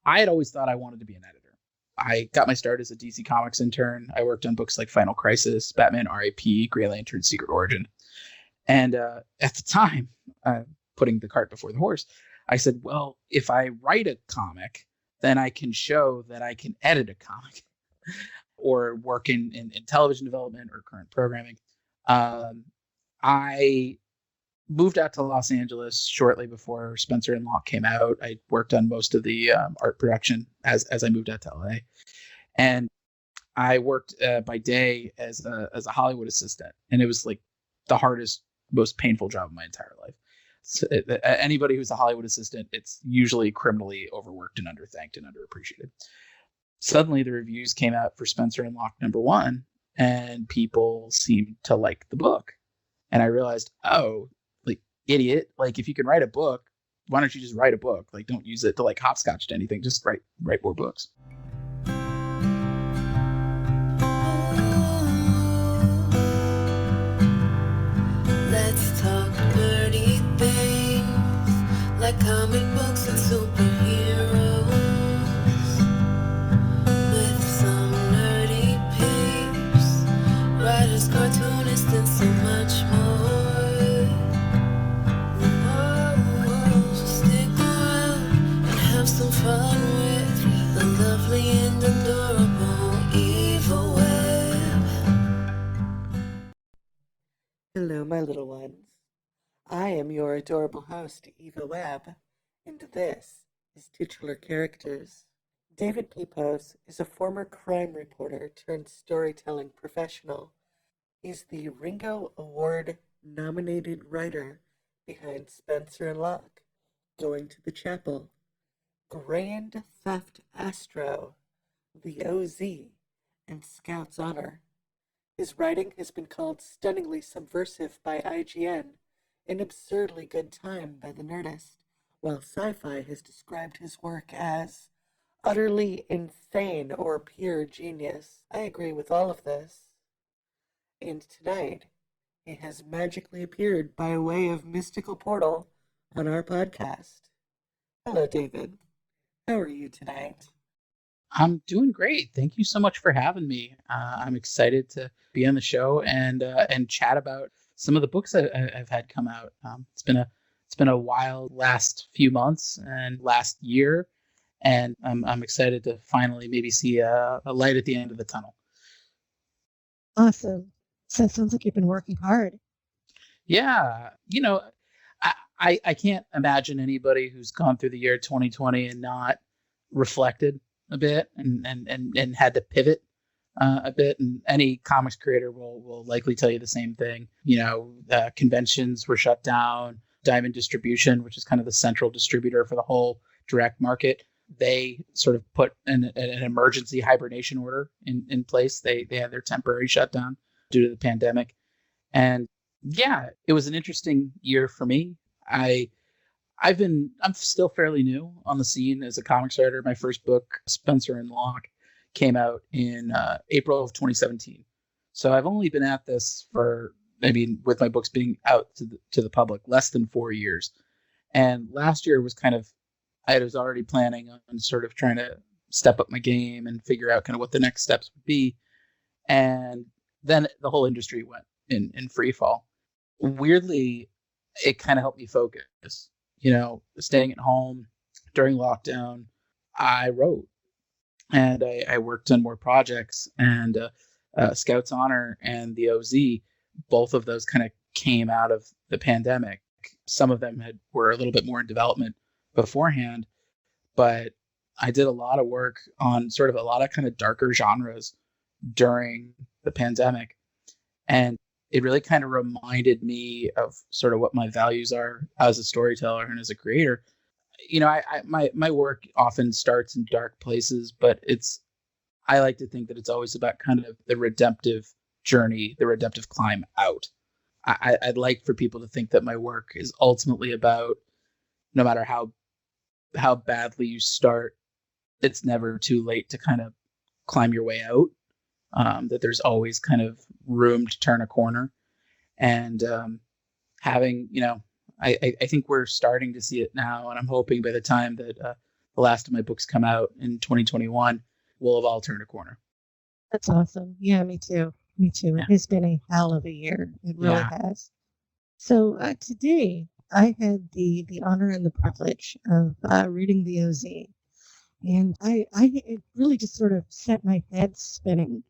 I had always thought I wanted to be an editor. I got my start as a DC Comics intern. I worked on books like Final Crisis, Batman R.I.P., Green Lantern, Secret Origin. And at the time, putting the cart before the horse, I said, well, if I write a comic, then I can show that I can edit a comic or work in television development or current programming. I moved out to Los Angeles shortly before Spencer and Locke came out. I worked on most of the art production as I moved out to LA. And I worked by day as a Hollywood assistant. And it was like the hardest, most painful job of my entire life. So, anybody who's a Hollywood assistant, it's usually criminally overworked and underthanked and underappreciated. Suddenly the reviews came out for Spencer and Locke #1, and people seemed to like the book. And I realized, oh, like, idiot, like, if you can write a book, why don't you just write a book? Like, don't use it to like hopscotch to anything. Just write more books. Let's talk nerdy things like comic books and superheroes with some nerdy peeps, writers, cartoonists, and so much more. So stick around and have some fun with the lovely and adorable Eva Webb. Hello, my little ones. I am your adorable host, Eva Webb, and this is Titular Characters. David Pepose is a former crime reporter turned storytelling professional. He's the Ringo Award-nominated writer behind Spencer and Locke, Going to the Chapel, Grand Theft Astro, the O.z and Scout's Honor. His writing has been called stunningly subversive by IGN and absurdly good time by The Nerdist, while Sci-Fi has described his work as utterly insane or pure genius. I agree with all of this. And tonight, he has magically appeared by way of mystical portal on our podcast. Hello, David. How are you tonight? I'm doing great. Thank you so much for having me. I'm excited to be on the show and chat about some of the books I've had come out. It's been a wild last few months and last year, and I'm excited to finally maybe see a light at the end of the tunnel. Awesome. So it sounds like you've been working hard. Yeah, I can't imagine anybody who's gone through the year 2020 and not reflected a bit and had to pivot a bit. And any comics creator will likely tell you the same thing. Conventions were shut down. Diamond Distribution, which is kind of the central distributor for the whole direct market, they sort of put an emergency hibernation order in place. They had their temporary shutdown due to the pandemic. And yeah, it was an interesting year for me. I'm still fairly new on the scene as a comics writer. My first book, Spencer and Locke, came out in April of 2017. So I've only been at this for, with my books being out to the public, less than 4 years. And last year was I was already planning on sort of trying to step up my game and figure out kind of what the next steps would be. And then the whole industry went in free fall. Weirdly, it kind of helped me focus. Staying at home during lockdown, I wrote and I worked on more projects, and Scout's Honor and the O.z, both of those kind of came out of the pandemic. Some of them were a little bit more in development beforehand, but I did a lot of work on sort of a lot of kind of darker genres during the pandemic. And it really kind of reminded me of sort of what my values are as a storyteller and as a creator. My work often starts in dark places, but I like to think that it's always about kind of the redemptive journey, the redemptive climb out. I'd like for people to think that my work is ultimately about, no matter how badly you start, it's never too late to kind of climb your way out. That there's always kind of room to turn a corner, and having, I think we're starting to see it now, and I'm hoping by the time that the last of my books come out in 2021, we'll have all turned a corner. That's awesome. Yeah, me too. Me too. Yeah. It has been a hell of a year. It really Yeah. has. So today I had the honor and the privilege of reading the O.z. And it really just sort of set my head spinning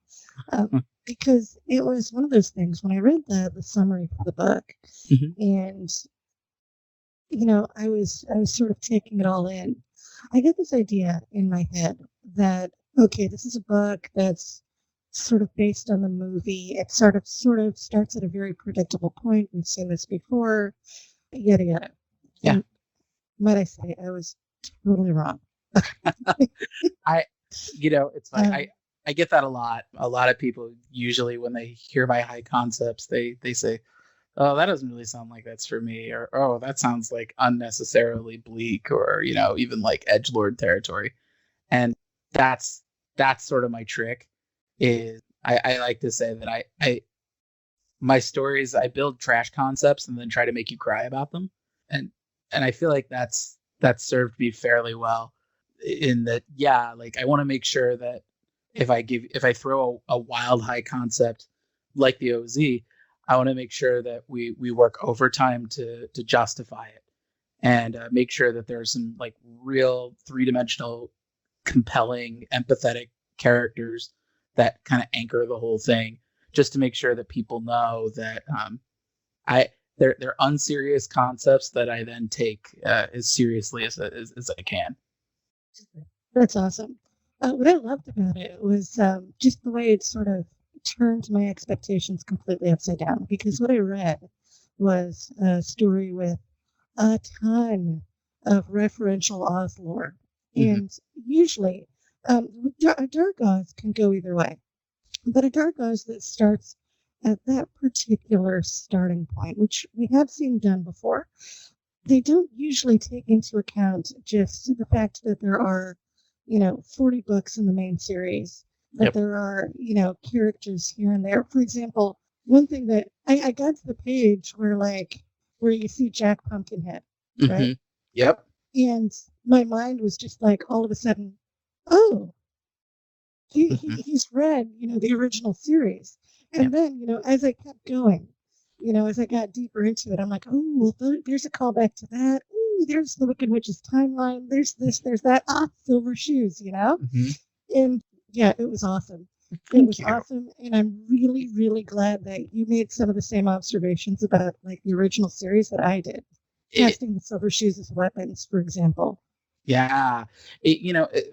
because it was one of those things when I read the summary for the book, Mhm. and I was sort of taking it all in. I get this idea in my head that okay, this is a book that's sort of based on the movie. It sort of starts at a very predictable point. We've seen this before, yada yada. Yeah. And might I say, I was totally wrong. It's funny. Um, I get that a lot. A lot of people usually when they hear my high concepts, they say, "Oh, that doesn't really sound like that's for me," or "Oh, that sounds like unnecessarily bleak," or even like edgelord territory. And that's sort of my trick. Is I like to say that I my stories, I build trash concepts and then try to make you cry about them, and I feel like that's served me fairly well. In that, yeah, like I want to make sure that if I throw a wild high concept like the OZ, I want to make sure that we work overtime to justify it, and make sure that there's some like real 3-dimensional, compelling, empathetic characters that kind of anchor the whole thing, just to make sure that people know that I they're unserious concepts that I then take as seriously as I can. That's awesome. What I loved about it was just the way it sort of turned my expectations completely upside down. Because what I read was a story with a ton of referential Oz lore. Mm-hmm. And usually, a dark Oz can go either way. But a dark Oz that starts at that particular starting point, which we have seen done before, they don't usually take into account just the fact that there are, 40 books in the main series, that Yep. there are, characters here and there. For example, one thing that I got to the page where you see Jack Pumpkinhead, Mm-hmm. right? Yep. And my mind was just like all of a sudden, oh, he's read, the original series. And Yep. then, as I kept going, as I got deeper into it, I'm like, oh, well, there's a callback to that. Ooh, there's the Wicked Witch's timeline. There's this, there's that. Ah, Silver Shoes, Mm-hmm. And yeah, it was awesome. It was awesome. And I'm really, really glad that you made some of the same observations about like the original series that I did. Casting the Silver Shoes as weapons, for example. Yeah.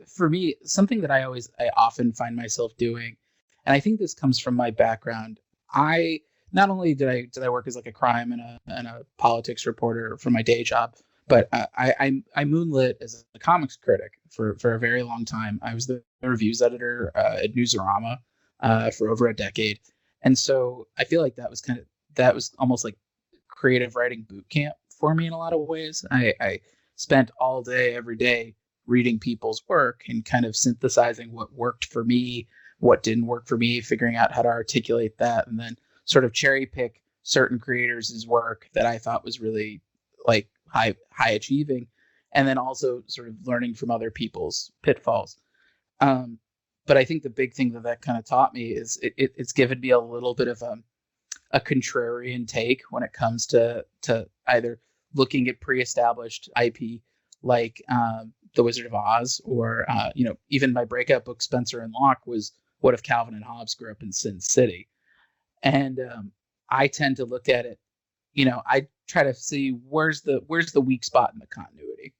For me, something that I often find myself doing, and I think this comes from my background. I not only did I work as like a crime and a politics reporter for my day job, but I moonlit as a comics critic for a very long time. I was the reviews editor at Newsarama for over a decade, and so I feel like that was almost like creative writing boot camp for me in a lot of ways. I spent all day, every day reading people's work and kind of synthesizing what worked for me, what didn't work for me, figuring out how to articulate that, and then sort of cherry pick certain creators' work that I thought was really like high achieving, and then also sort of learning from other people's pitfalls. But I think the big thing that kind of taught me is it's given me a little bit of a contrarian take when it comes to either looking at pre-established IP like The Wizard of Oz, or even my breakout book Spencer and Locke was What If Calvin and Hobbes Grew Up in Sin City, and I tend to look at it. I try to see where's the weak spot in the continuity.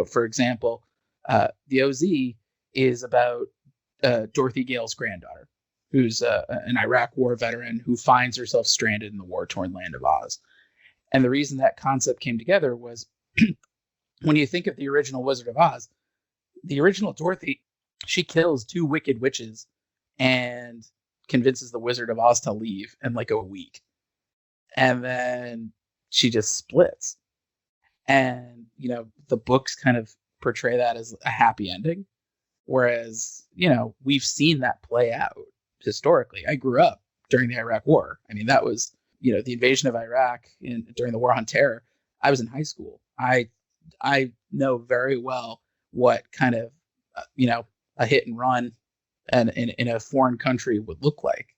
For example, the OZ is about Dorothy Gale's granddaughter, who's an Iraq War veteran who finds herself stranded in the war-torn land of Oz. And the reason that concept came together was when you think of the original Wizard of Oz, the original Dorothy, she kills 2 wicked witches and convinces the Wizard of Oz to leave in like a week. And then she just splits. And, the books kind of portray that as a happy ending. Whereas, we've seen that play out historically. I grew up during the Iraq War. I mean, that was, the invasion of Iraq during the War on Terror. I was in high school. I know very well what kind of a hit and run and in a foreign country would look like.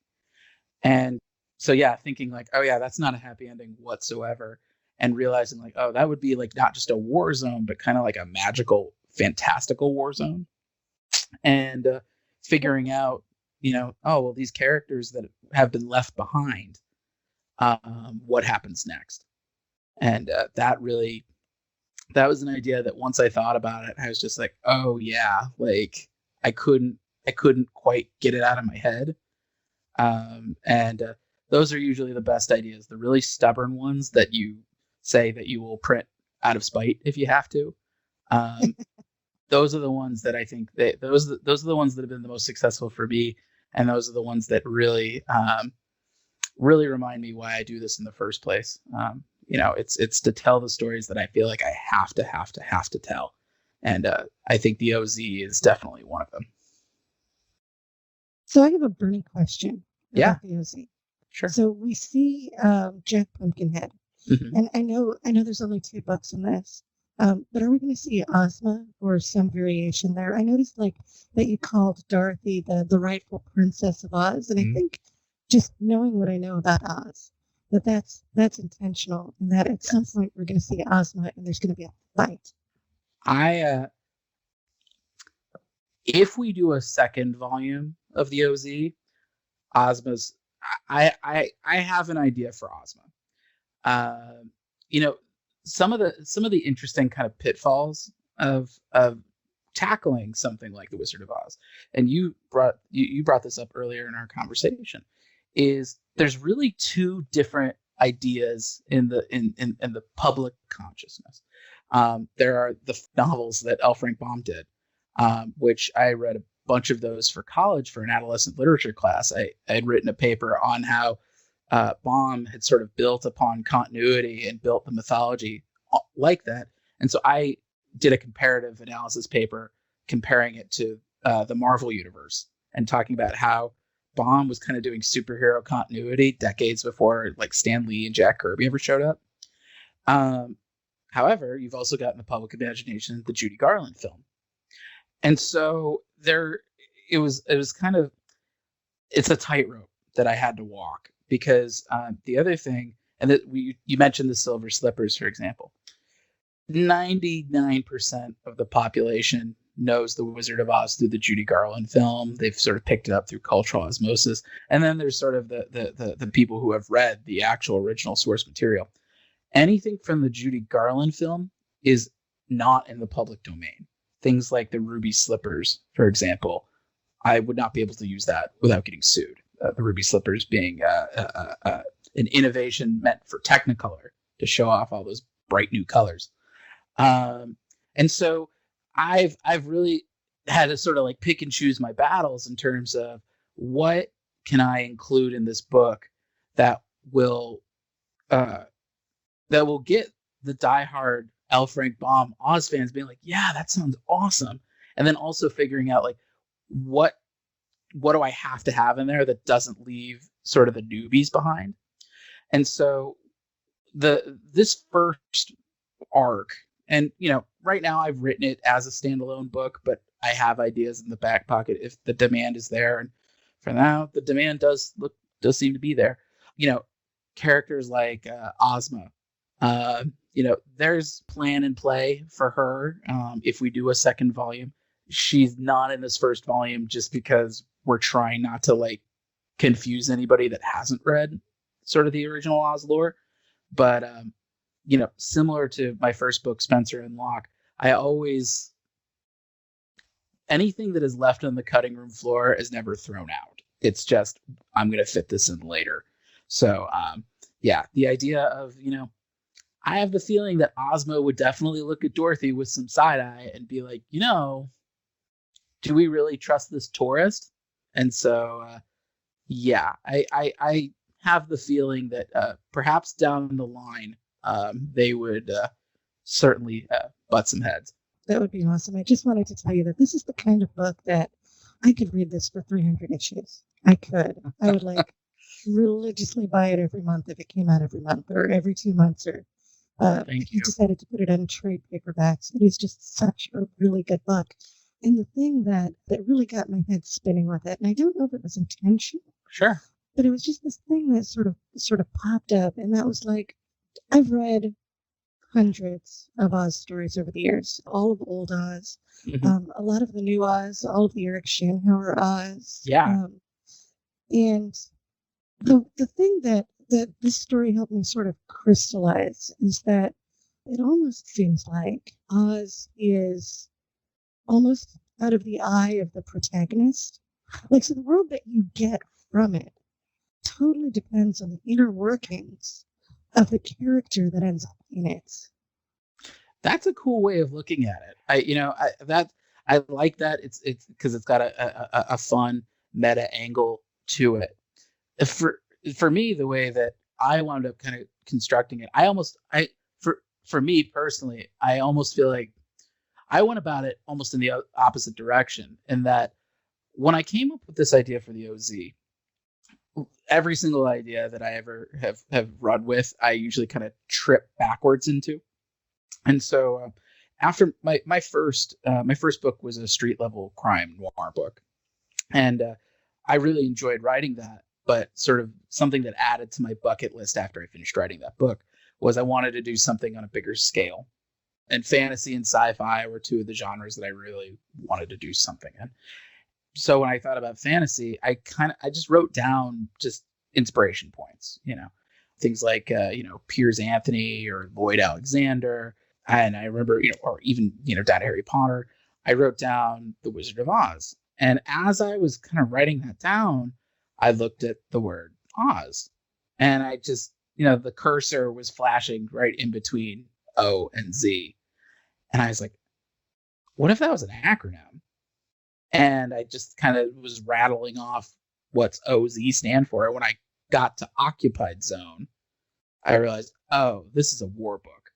And so yeah, thinking like, oh yeah, that's not a happy ending whatsoever, and realizing like, oh, that would be like not just a war zone, but kind of like a magical, fantastical war zone. And figuring out, oh well, these characters that have been left behind, what happens next. And that was an idea that once I thought about it, I was just like, oh yeah, like I couldn't quite get it out of my head. And those are usually the best ideas, the really stubborn ones that you say that you will print out of spite if you have to. Those are the ones that I think those are the ones that have been the most successful for me, and those are the ones that really really remind me why I do this in the first place. It's to tell the stories that I feel like I have to tell, and I think the O.z is definitely one of them. So I have a burning question Yeah. about the O.z. Sure. So we see Jack Pumpkinhead, Mhm. and I know there's only 2 books in this, but are we going to see Ozma or some variation there? I noticed like that you called Dorothy the rightful princess of Oz, and I think just knowing what I know about Oz, that's intentional, and that at some point we're going to see Ozma, and there's going to be a fight. If we do a second volume of the O.z, Ozma's, I have an idea for Ozma. Some of the interesting kind of pitfalls of tackling something like the Wizard of Oz, and you brought this up earlier in our conversation, is there's really 2 different ideas in the public consciousness. There are the novels that L. Frank Baum did, which I read a bunch of those for college for an adolescent literature class. I had written a paper on how Baum had sort of built upon continuity and built the mythology like that. And so I did a comparative analysis paper comparing it to the Marvel universe and talking about how Baum was kind of doing superhero continuity decades before like Stan Lee and Jack Kirby ever showed up. However, you've also got in the public imagination the Judy Garland film. And so it was kind of, it's a tightrope that I had to walk, because the other thing, and that you mentioned the Silver Slippers, for example, 99% of the population knows the Wizard of Oz through the Judy Garland film. They've sort of picked it up through cultural osmosis. And then there's sort of the people who have read the actual original source material. Anything from the Judy Garland film is not in the public domain. Things like the Ruby Slippers, for example, I would not be able to use that without getting sued. The Ruby Slippers being an innovation meant for Technicolor to show off all those bright new colors. And so I've really had to sort of like pick and choose my battles in terms of what can I include in this book that will get the diehard L. Frank Baum Oz fans being like, yeah, that sounds awesome. And then also figuring out like what do I have to have in there that doesn't leave sort of the newbies behind. And so this first arc, and right now I've written it as a standalone book, but I have ideas in the back pocket if the demand is there. And for now, the demand does seem to be there. Characters like Ozma, there's plan and play for her. If we do a second volume, she's not in this first volume just because we're trying not to like confuse anybody that hasn't read sort of the original Oz lore. But similar to my first book, Spencer and Locke, I always, anything that is left on the cutting room floor is never thrown out. It's just, I'm going to fit this in later. So the idea of, I have the feeling that Ozma would definitely look at Dorothy with some side eye and be like, do we really trust this tourist? And so, I have the feeling that perhaps down the line, they would certainly butt some heads. That would be awesome. I just wanted to tell you that this is the kind of book that I could read this for 300 issues. I would like religiously buy it every month if it came out every month or every 2 months or Thank he you. decided to put it on trade paperbacks. It is just such a really good book. And the thing that really got my head spinning with it, and I don't know if it was intentional, Sure. but it was just this thing that sort of popped up, and that was like, I've read hundreds of Oz stories over the years, all of old Oz, a lot of the new Oz, all of the Eric Schanauer Oz. Yeah. And the thing that this story helped me sort of crystallize is that it almost seems like Oz is almost out of the eye of the protagonist. Like, so the world that you get from it totally depends on the inner workings of the character that ends up in it. That's a cool way of looking at it. I like that. It's because it's got a fun meta angle to it. For me, the way that I wound up kind of constructing it, for me personally, I almost feel like I went about it almost in the opposite direction, in that when I came up with this idea for the OZ, every single idea that I ever have run with, I usually kind of trip backwards into. And so after my first book was a street level crime noir book, and I really enjoyed writing that. But sort of something that added to my bucket list after I finished writing that book was I wanted to do something on a bigger scale. And fantasy and sci-fi were two of the genres that I really wanted to do something in. So when I thought about fantasy, I just wrote down just inspiration points, things like Piers Anthony or Lloyd Alexander. And I remember, or even, down to Harry Potter, I wrote down The Wizard of Oz. And as I was kind of writing that down, I looked at the word Oz, and I just, the cursor was flashing right in between O and Z. And I was like, what if that was an acronym? And I just kind of was rattling off what's O-Z stand for. And when I got to Occupied Zone, I realized, oh, this is a war book.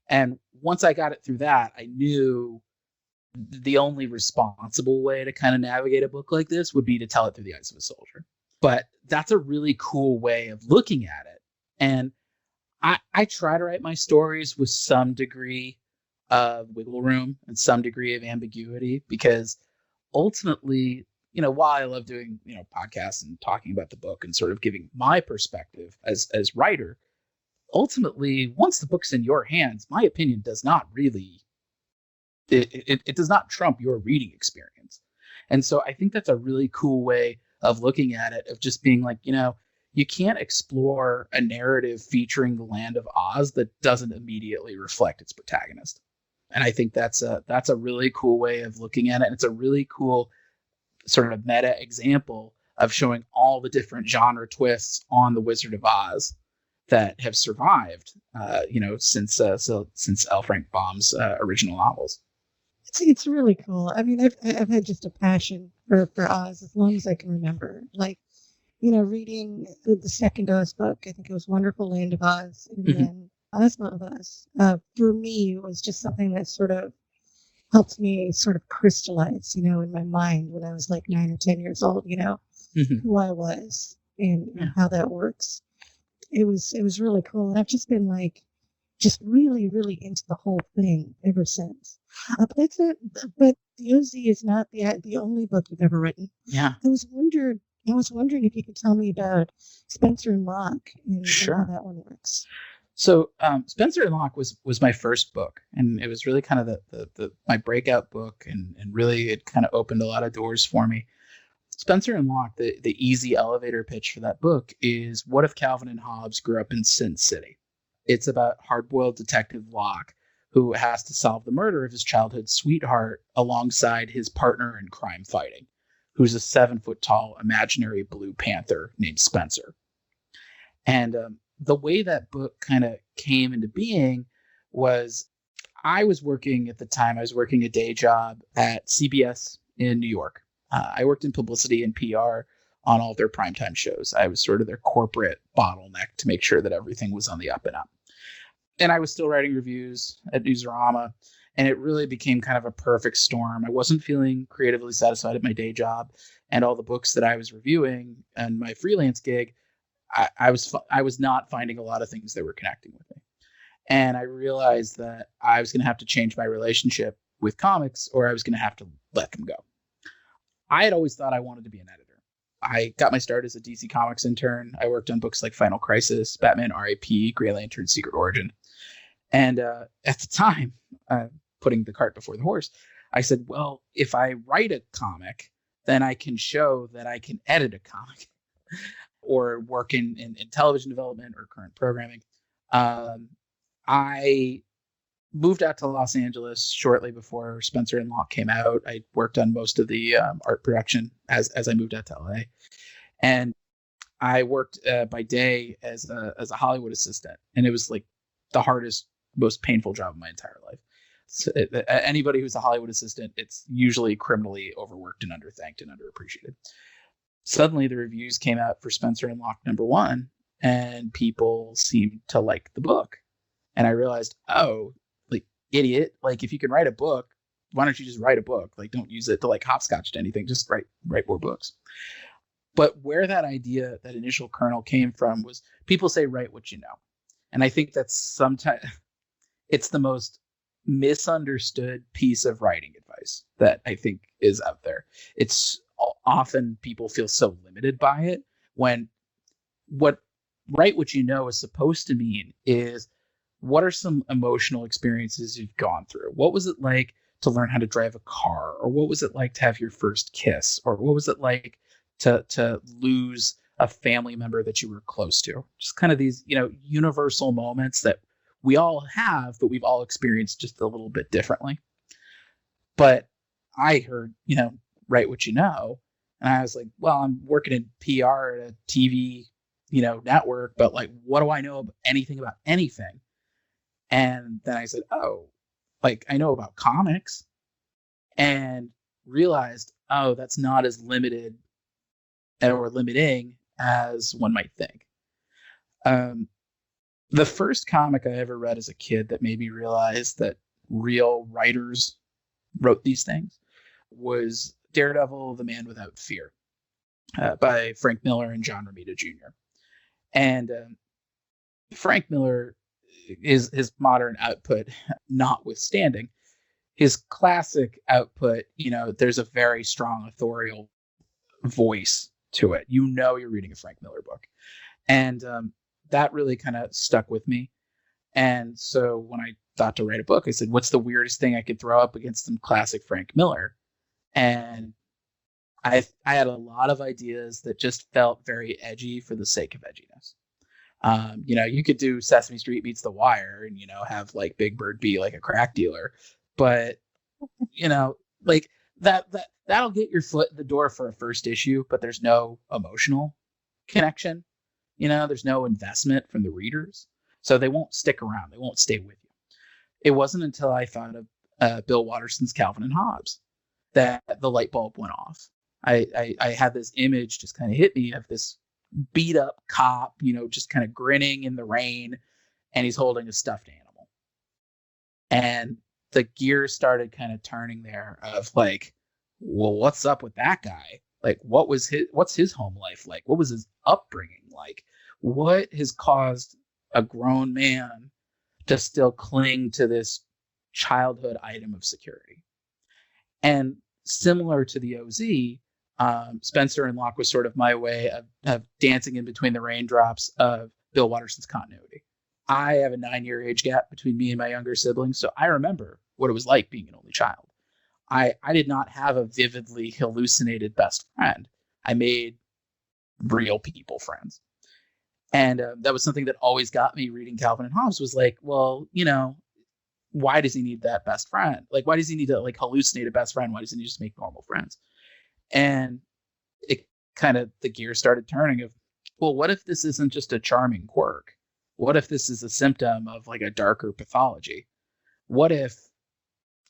And once I got it through that, I knew the only responsible way to kind of navigate a book like this would be to tell it through the eyes of a soldier. But that's a really cool way of looking at it. And I try to write my stories with some degree of wiggle room and some degree of ambiguity, because ultimately, while I love doing, podcasts and talking about the book and sort of giving my perspective as writer, ultimately, once the book's in your hands, my opinion does not really it does not trump your reading experience. And so I think that's a really cool way of looking at it, of just being like, you can't explore a narrative featuring the land of Oz that doesn't immediately reflect its protagonist. And I think that's a really cool way of looking at it. And it's a really cool sort of meta example of showing all the different genre twists on the Wizard of Oz that have survived, since L. Frank Baum's original novels. It's really cool. I mean, I've had just a passion for Oz as long as I can remember. Like, reading the second Oz book, I think it was Wonderful Land of Oz, and then Ozma of Oz. For me, it was just something that sort of helped me sort of crystallize, in my mind when I was like 9 or 10 years old, who I was and how that works. It was really cool, and I've just been like, just really, really into the whole thing ever since. But that's it. But the OZ is not the only book you've ever written. Yeah. I was wondering if you could tell me about Spencer and Locke and how that one works. So Spencer and Locke was my first book, and it was really kind of the my breakout book, and really it kind of opened a lot of doors for me. Spencer and Locke, the easy elevator pitch for that book is, what if Calvin and Hobbes grew up in Sin City? It's about hard-boiled detective Locke, who has to solve the murder of his childhood sweetheart alongside his partner in crime fighting, who's a 7-foot-tall imaginary blue panther named Spencer. And the way that book kind of came into being was, I was working at the time, I was working a day job at CBS in New York. I worked in publicity and PR on all their primetime shows. I was sort of their corporate bottleneck to make sure that everything was on the up and up. And I was still writing reviews at Newsarama, and it really became kind of a perfect storm. I wasn't feeling creatively satisfied at my day job, and all the books that I was reviewing and my freelance gig, I was not finding a lot of things that were connecting with me. And I realized that I was going to have to change my relationship with comics, or I was going to have to let them go. I had always thought I wanted to be an editor. I got my start as a DC Comics intern. I worked on books like Final Crisis, Batman R.I.P., Grey Lantern, Secret Origin. And at the time, putting the cart before the horse, I said, well, if I write a comic, then I can show that I can edit a comic or work in television development or current programming. I moved out to Los Angeles shortly before Spencer and Locke came out. I worked on most of the art production as I moved out to LA. And I worked by day as a Hollywood assistant. And it was like the hardest, most painful job of my entire life. So anybody who's a Hollywood assistant, it's usually criminally overworked and underthanked and underappreciated. Suddenly the reviews came out for Spencer and Locke #1, and people seemed to like the book. And I realized, oh, like, idiot, like, if you can write a book, why don't you just write a book? Like, don't use it to like hopscotch to anything, just write more books. But where that idea, that initial kernel came from was people say, write what you know. And I think that's sometimes it's the most misunderstood piece of writing advice that I think is out there. It's often people feel so limited by it, when what write what you know is supposed to mean is, what are some emotional experiences you've gone through? What was it like to learn how to drive a car? Or what was it like to have your first kiss? Or what was it like to lose a family member that you were close to? Just kind of these, universal moments that we all have, but we've all experienced just a little bit differently. But I heard, write what you know. And I was like, well, I'm working in PR at a TV, network, but like, what do I know about anything about anything? And then I said, oh, like, I know about comics, and realized, oh, that's not as limited or limiting as one might think. The first comic I ever read as a kid that made me realize that real writers wrote these things was Daredevil, the Man Without Fear, by Frank Miller and John Romita Jr. And Frank Miller, is his modern output notwithstanding, his classic output, there's a very strong authorial voice to it. You're reading a Frank Miller book. And that really kind of stuck with me. And so when I thought to write a book, I said, what's the weirdest thing I could throw up against some classic Frank Miller? And I had a lot of ideas that just felt very edgy for the sake of edginess. You could do Sesame Street meets The Wire and, have like Big Bird be like a crack dealer, but, like that'll get your foot in the door for a first issue, but there's no emotional connection. There's no investment from the readers, so they won't stick around. They won't stay with you. It wasn't until I thought of Bill Watterson's Calvin and Hobbes that the light bulb went off. I had this image just kind of hit me of this beat up cop, just kind of grinning in the rain, and he's holding a stuffed animal. And the gears started kind of turning there of like, well, what's up with that guy? Like, what's his home life like? What was his upbringing like? What has caused a grown man to still cling to this childhood item of security? And similar to the O.z, Spencer and Locke was sort of my way of dancing in between the raindrops of Bill Watterson's continuity. I have a 9-year age gap between me and my younger siblings, so I remember what it was like being an only child. I did not have a vividly hallucinated best friend. I made real people friends. And that was something that always got me reading Calvin and Hobbes, was like, well, why does he need that best friend? Like, why does he need to like hallucinate a best friend? Why doesn't he just make normal friends? And it kind of, the gears started turning of, well, what if this isn't just a charming quirk? What if this is a symptom of like a darker pathology? What if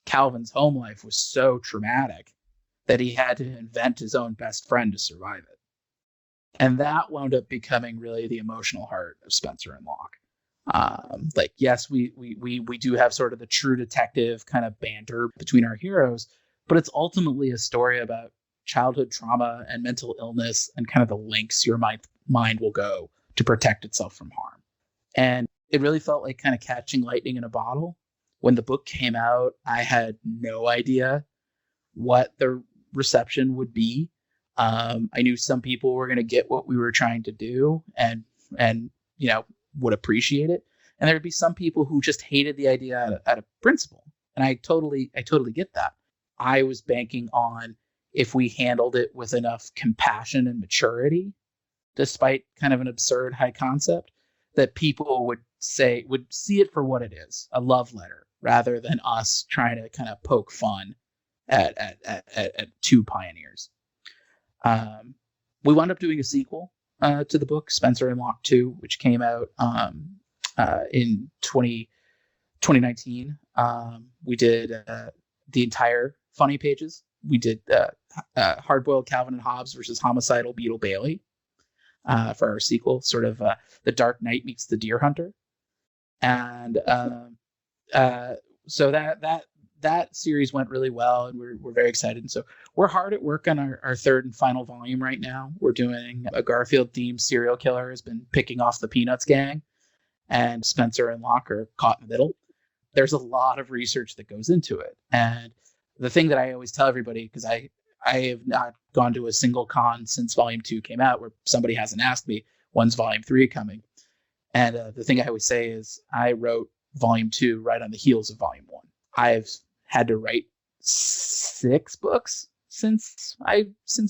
Calvin's home life was so traumatic that he had to invent his own best friend to survive it? And that wound up becoming really the emotional heart of Spencer and Locke. Like, yes, we do have sort of the true detective kind of banter between our heroes, but it's ultimately a story about childhood trauma and mental illness and kind of the lengths your mind will go to protect itself from harm. And it really felt like kind of catching lightning in a bottle. When the book came out, I had no idea what the reception would be. I knew some people were going to get what we were trying to do and would appreciate it, and there would be some people who just hated the idea out of principle. And I totally get that. I was banking on, if we handled it with enough compassion and maturity, despite kind of an absurd high concept, that people would see it for what it is, a love letter, rather than us trying to kind of poke fun at two pioneers. We wound up doing a sequel to the book, Spencer and Locke 2, which came out in 2019. We did the entire funny pages. We did Hardboiled Calvin and Hobbes versus Homicidal Beetle Bailey for our sequel, sort of The Dark Knight meets the Deer Hunter. And so that series went really well, and we're very excited. And so we're hard at work on our third and final volume right now. We're doing a Garfield-themed serial killer has been picking off the Peanuts gang, and Spencer and Locke are caught in the middle. There's a lot of research that goes into it. And the thing that I always tell everybody, because I have not gone to a single con since Volume 2 came out where somebody hasn't asked me, when's Volume 3 coming? And the thing I always say is, I wrote Volume 2 right on the heels of Volume 1. I've had to write 6 books since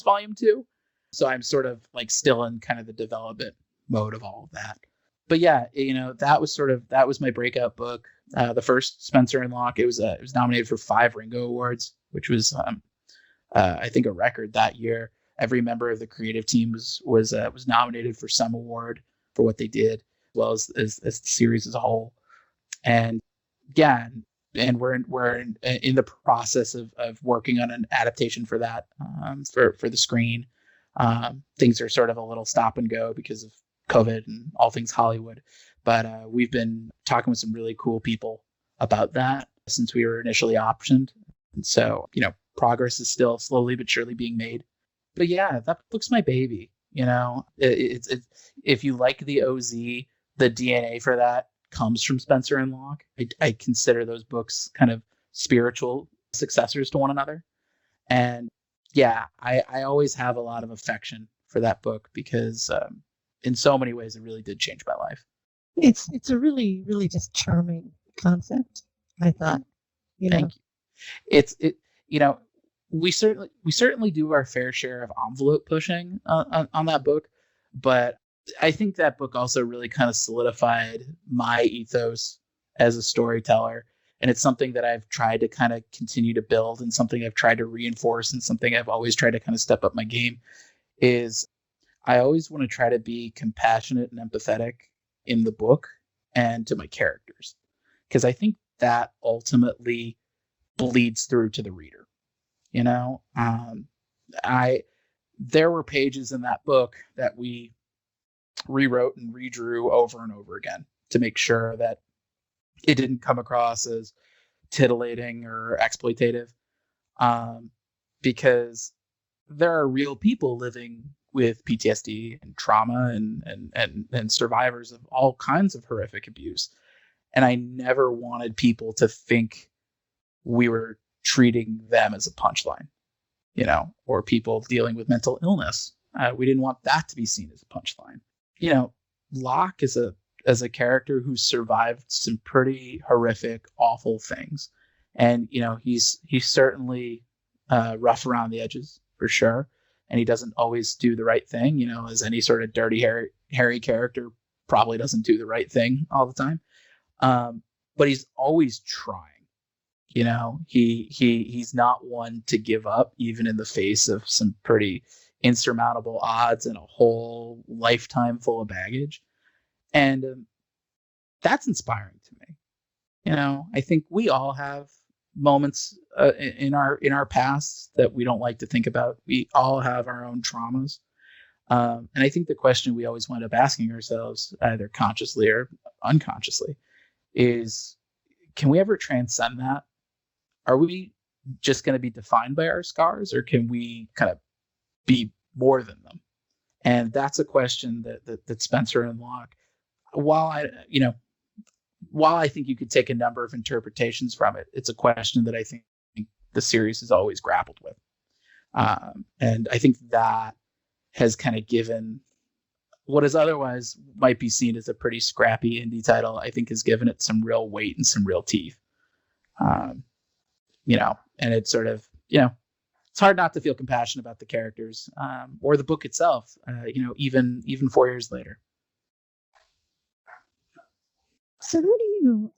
Volume 2. So I'm sort of like still in kind of the development mode of all of that. But yeah, that was my breakout book. The first Spencer and Locke, it was nominated for 5 Ringo Awards, which was I think a record that year. Every member of the creative team was nominated for some award for what they did, as well as the series as a whole. And yeah, and we're in the process of working on an adaptation for that for the screen. Things are sort of a little stop and go because of COVID and all things Hollywood, but we've been talking with some really cool people about that since we were initially optioned. And so, progress is still slowly but surely being made. But yeah, that book's my baby. It's if you like the O.z, the DNA for that comes from Spencer and Locke. I consider those books kind of spiritual successors to one another. And yeah, I always have a lot of affection for that book because in so many ways it really did change my life. It's a really, really just charming concept, I thought. Thank you. We certainly do our fair share of envelope pushing on that book, but I think that book also really kind of solidified my ethos as a storyteller. And it's something that I've tried to kind of continue to build, and something I've tried to reinforce, and something I've always tried to kind of step up my game is I always want to try to be compassionate and empathetic in the book and to my characters, because I think that ultimately bleeds through to the reader. There were pages in that book that we rewrote and redrew over and over again to make sure that it didn't come across as titillating or exploitative, because there are real people living with PTSD and trauma and survivors of all kinds of horrific abuse. And I never wanted people to think we were treating them as a punchline, or people dealing with mental illness. We didn't want that to be seen as a punchline. Locke is a character who survived some pretty horrific, awful things. And, he's certainly rough around the edges for sure. And he doesn't always do the right thing, as any sort of dirty Harry character probably doesn't do the right thing all the time. But he's always trying. He's not one to give up, even in the face of some pretty insurmountable odds and a whole lifetime full of baggage. And that's inspiring to me. I think we all have moments in our past that we don't like to think about. We all have our own traumas. And I think the question we always wind up asking ourselves, either consciously or unconsciously, is, can we ever transcend that? Are we just going to be defined by our scars, or can we kind of be more than them? And that's a question that Spencer and Locke, while while I think you could take a number of interpretations from it, it's a question that I think the series has always grappled with. And I think that has kind of given what is otherwise might be seen as a pretty scrappy indie title, I think has given it some real weight and some real teeth. And it's sort of, it's hard not to feel compassion about the characters or the book itself, even 4 years later. So how do you,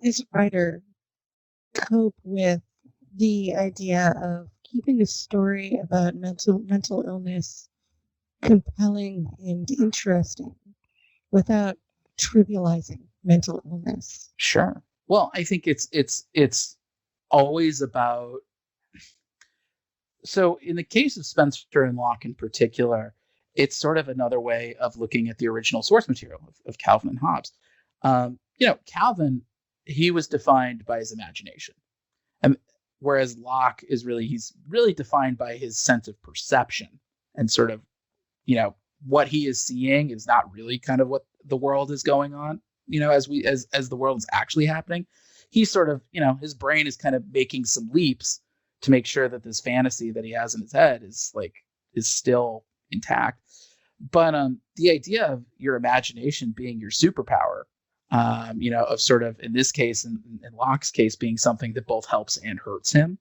as a writer, cope with the idea of keeping a story about mental illness compelling and interesting without trivializing mental illness? Sure. Well, I think it's always about. So in the case of Spencer and Locke in particular, it's sort of another way of looking at the original source material of Calvin and Hobbes. Calvin, he was defined by his imagination, and whereas Locke he's really defined by his sense of perception and sort of, what he is seeing is not really kind of what the world is going on, as the world is actually happening. He's sort of, his brain is kind of making some leaps to make sure that this fantasy that he has in his head is still intact. But the idea of your imagination being your superpower, of sort of, in this case, in Locke's case, being something that both helps and hurts him,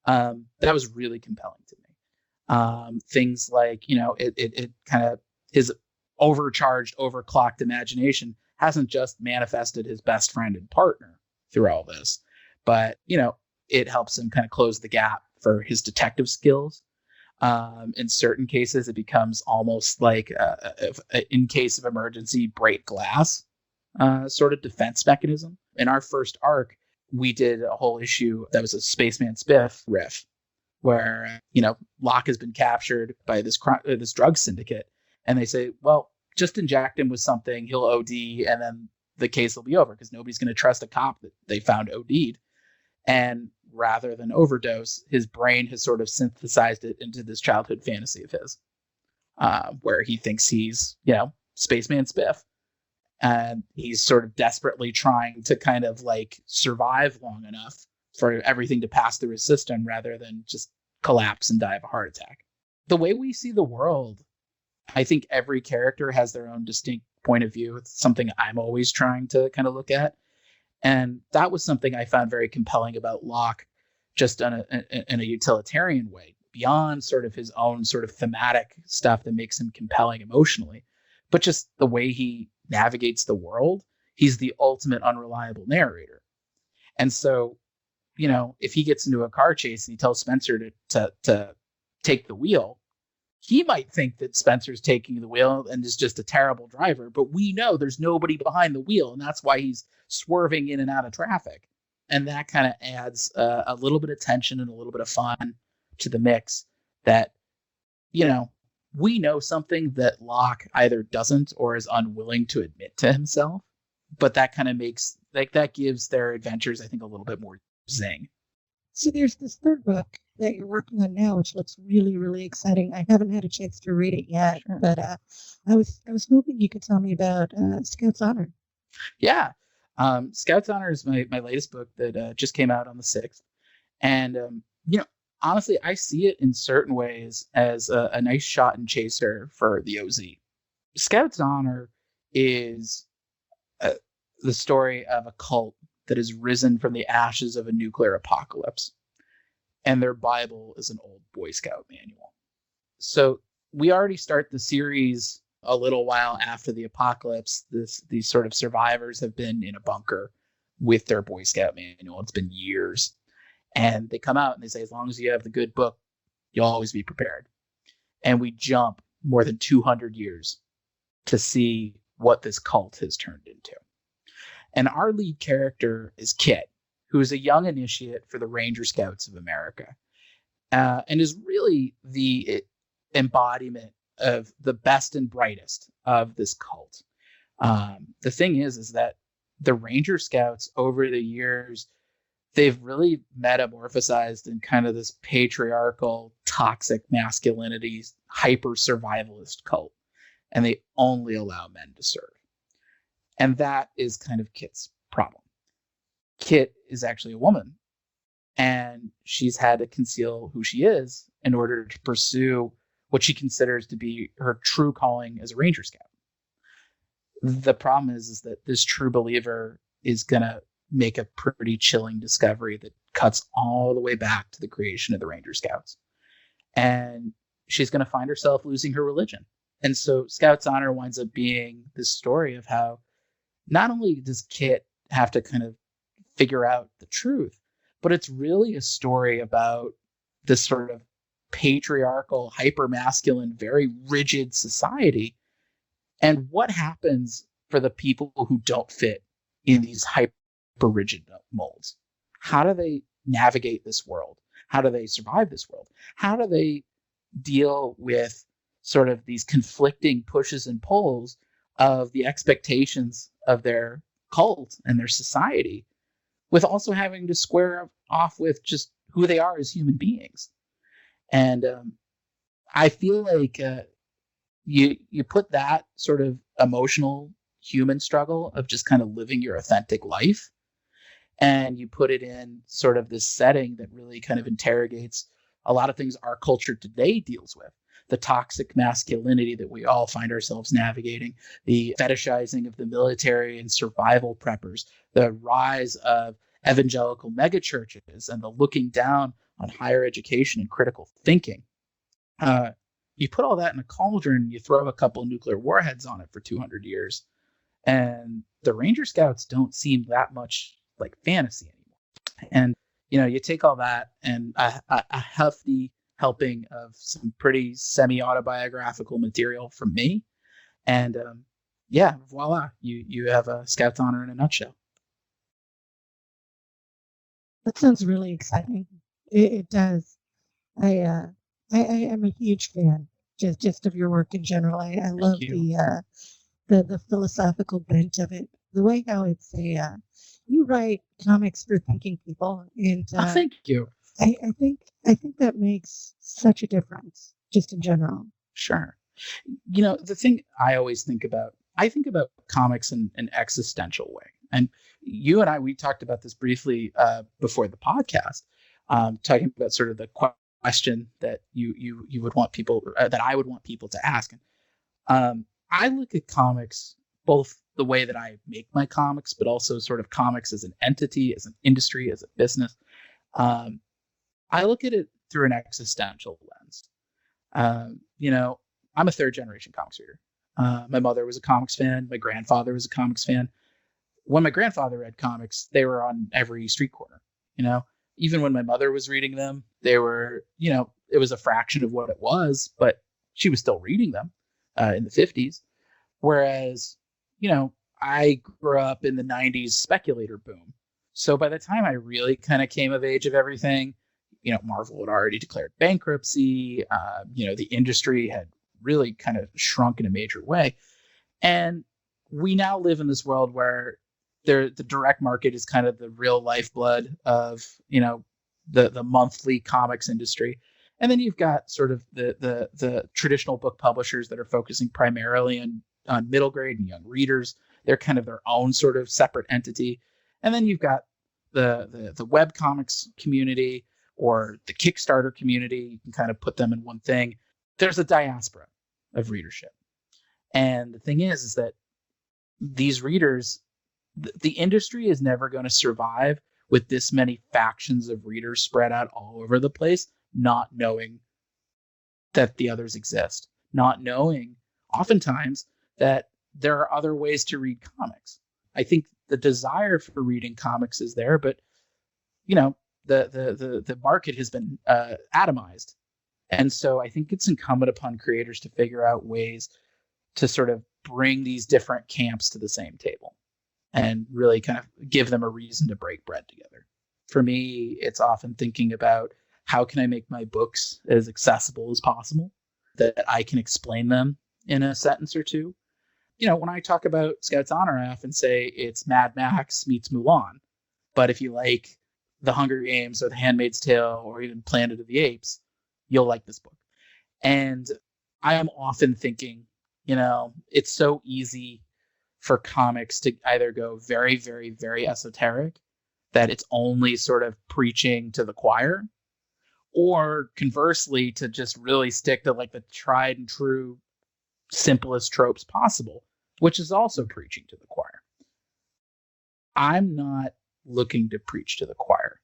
that was really compelling to me. Things like, it kind of, his overcharged, overclocked imagination hasn't just manifested his best friend and partner through all this, but, it helps him kind of close the gap for his detective skills. In certain cases, it becomes almost like, in case of emergency, break glass sort of defense mechanism. In our first arc, we did a whole issue that was a Spaceman Spiff riff, where Locke has been captured by this drug syndicate, and they say, well, just inject him with something, he'll OD, and then the case will be over, because nobody's going to trust a cop that they found OD'd. And rather than overdose, his brain has sort of synthesized it into this childhood fantasy of his, where he thinks he's, Spaceman Spiff. And he's sort of desperately trying to kind of survive long enough for everything to pass through his system rather than just collapse and die of a heart attack. The way we see the world, I think every character has their own distinct point of view. It's something I'm always trying to kind of look at. And that was something I found very compelling about Locke, just in a utilitarian way, beyond sort of his own sort of thematic stuff that makes him compelling emotionally, but just the way he navigates the world. He's the ultimate unreliable narrator. And so, if he gets into a car chase and he tells Spencer to take the wheel, he might think that Spencer's taking the wheel and is just a terrible driver, but we know there's nobody behind the wheel, and that's why he's swerving in and out of traffic. And that kind of adds a little bit of tension and a little bit of fun to the mix that, we know something that Locke either doesn't or is unwilling to admit to himself, but that kind of makes, that gives their adventures, I think, a little bit more zing. So there's this third book that you're working on now, which looks really, really exciting. I haven't had a chance to read it yet, Sure. but I was hoping you could tell me about Scout's Honor. Yeah. Scout's Honor is my latest book that just came out on the 6th. And, honestly, I see it in certain ways as a nice shot and chaser for the O.z. Scout's Honor is the story of a cult that has risen from the ashes of a nuclear apocalypse. And their Bible is an old Boy Scout manual. So we already start the series a little while after the apocalypse. These sort of survivors have been in a bunker with their Boy Scout manual. It's been years. And they come out and they say, as long as you have the good book, you'll always be prepared. And we jump more than 200 years to see what this cult has turned into. And our lead character is Kit, who is a young initiate for the Ranger Scouts of America, and is really the embodiment of the best and brightest of this cult. The thing is that the Ranger Scouts over the years, they've really metamorphosized in kind of this patriarchal, toxic masculinity, hyper survivalist cult, and they only allow men to serve. And that is kind of Kit's Problem. Kit is actually a woman, and she's had to conceal who she is in order to pursue what she considers to be her true calling as a Ranger Scout. The problem is that this true believer is going to make a pretty chilling discovery that cuts all the way back to the creation of the Ranger Scouts. And she's going to find herself losing her religion. And so Scout's Honor winds up being this story of how not only does Kit have to kind of figure out the truth, but it's really a story about this sort of patriarchal, hyper-masculine, very rigid society, and what happens for the people who don't fit in these hyper-rigid molds. How do they navigate this world? How do they survive this world? How do they deal with sort of these conflicting pushes and pulls of the expectations of their cult and their society, with also having to square off with just who they are as human beings? And I feel like you put that sort of emotional human struggle of just kind of living your authentic life, and you put it in sort of this setting that really kind of interrogates a lot of things our culture today deals with. The toxic masculinity that we all find ourselves navigating, the fetishizing of the military and survival preppers, the rise of evangelical megachurches, and the looking down on higher education and critical thinking. You put all that in a cauldron, you throw a couple nuclear warheads on it for 200 years, and the Ranger Scouts don't seem that much like fantasy anymore. And, you take all that and a hefty helping of some pretty semi-autobiographical material from me, and voila, you have a Scout's Honor in a nutshell. That sounds really exciting. It does. I am a huge fan just of your work in general. I love the philosophical bent of it. The way how it's you write comics for thinking people, and Thank you. I think that makes such a difference just in general. Sure. The thing I always think about comics in an existential way. And you and I, we talked about this briefly before the podcast, talking about sort of the question that you would want people, that I would want people to ask. I look at comics, both the way that I make my comics, but also sort of comics as an entity, as an industry, as a business. I look at it through an existential lens. I'm a third generation comics reader. My mother was a comics fan. My grandfather was a comics fan. When my grandfather read comics, they were on every street corner. Even when my mother was reading them, they were, it was a fraction of what it was, but she was still reading them in the 50s. Whereas, I grew up in the 90s speculator boom. So by the time I really kind of came of age of everything, Marvel had already declared bankruptcy. The industry had really kind of shrunk in a major way. And we now live in this world where the direct market is kind of the real lifeblood of, the monthly comics industry. And then you've got sort of the traditional book publishers that are focusing primarily on middle grade and young readers. They're kind of their own sort of separate entity. And then you've got the web comics community or the Kickstarter community. You can kind of put them in one thing. There's a diaspora of readership. And the thing is that these readers, the industry is never going to survive with this many factions of readers spread out all over the place, not knowing that the others exist, not knowing oftentimes that there are other ways to read comics. I think the desire for reading comics is there, but the market has been atomized. And so I think it's incumbent upon creators to figure out ways to sort of bring these different camps to the same table and really kind of give them a reason to break bread together. For me, it's often thinking about how can I make my books as accessible as possible, that I can explain them in a sentence or two. When I talk about Scout's Honor, I often say it's Mad Max meets Mulan. But if you like The Hunger Games or The Handmaid's Tale or even Planet of the Apes, you'll like this book. And I am often thinking, it's so easy for comics to either go very, very, very esoteric, that it's only sort of preaching to the choir, or conversely to just really stick to like the tried and true simplest tropes possible, which is also preaching to the choir. I'm not looking to preach to the choir.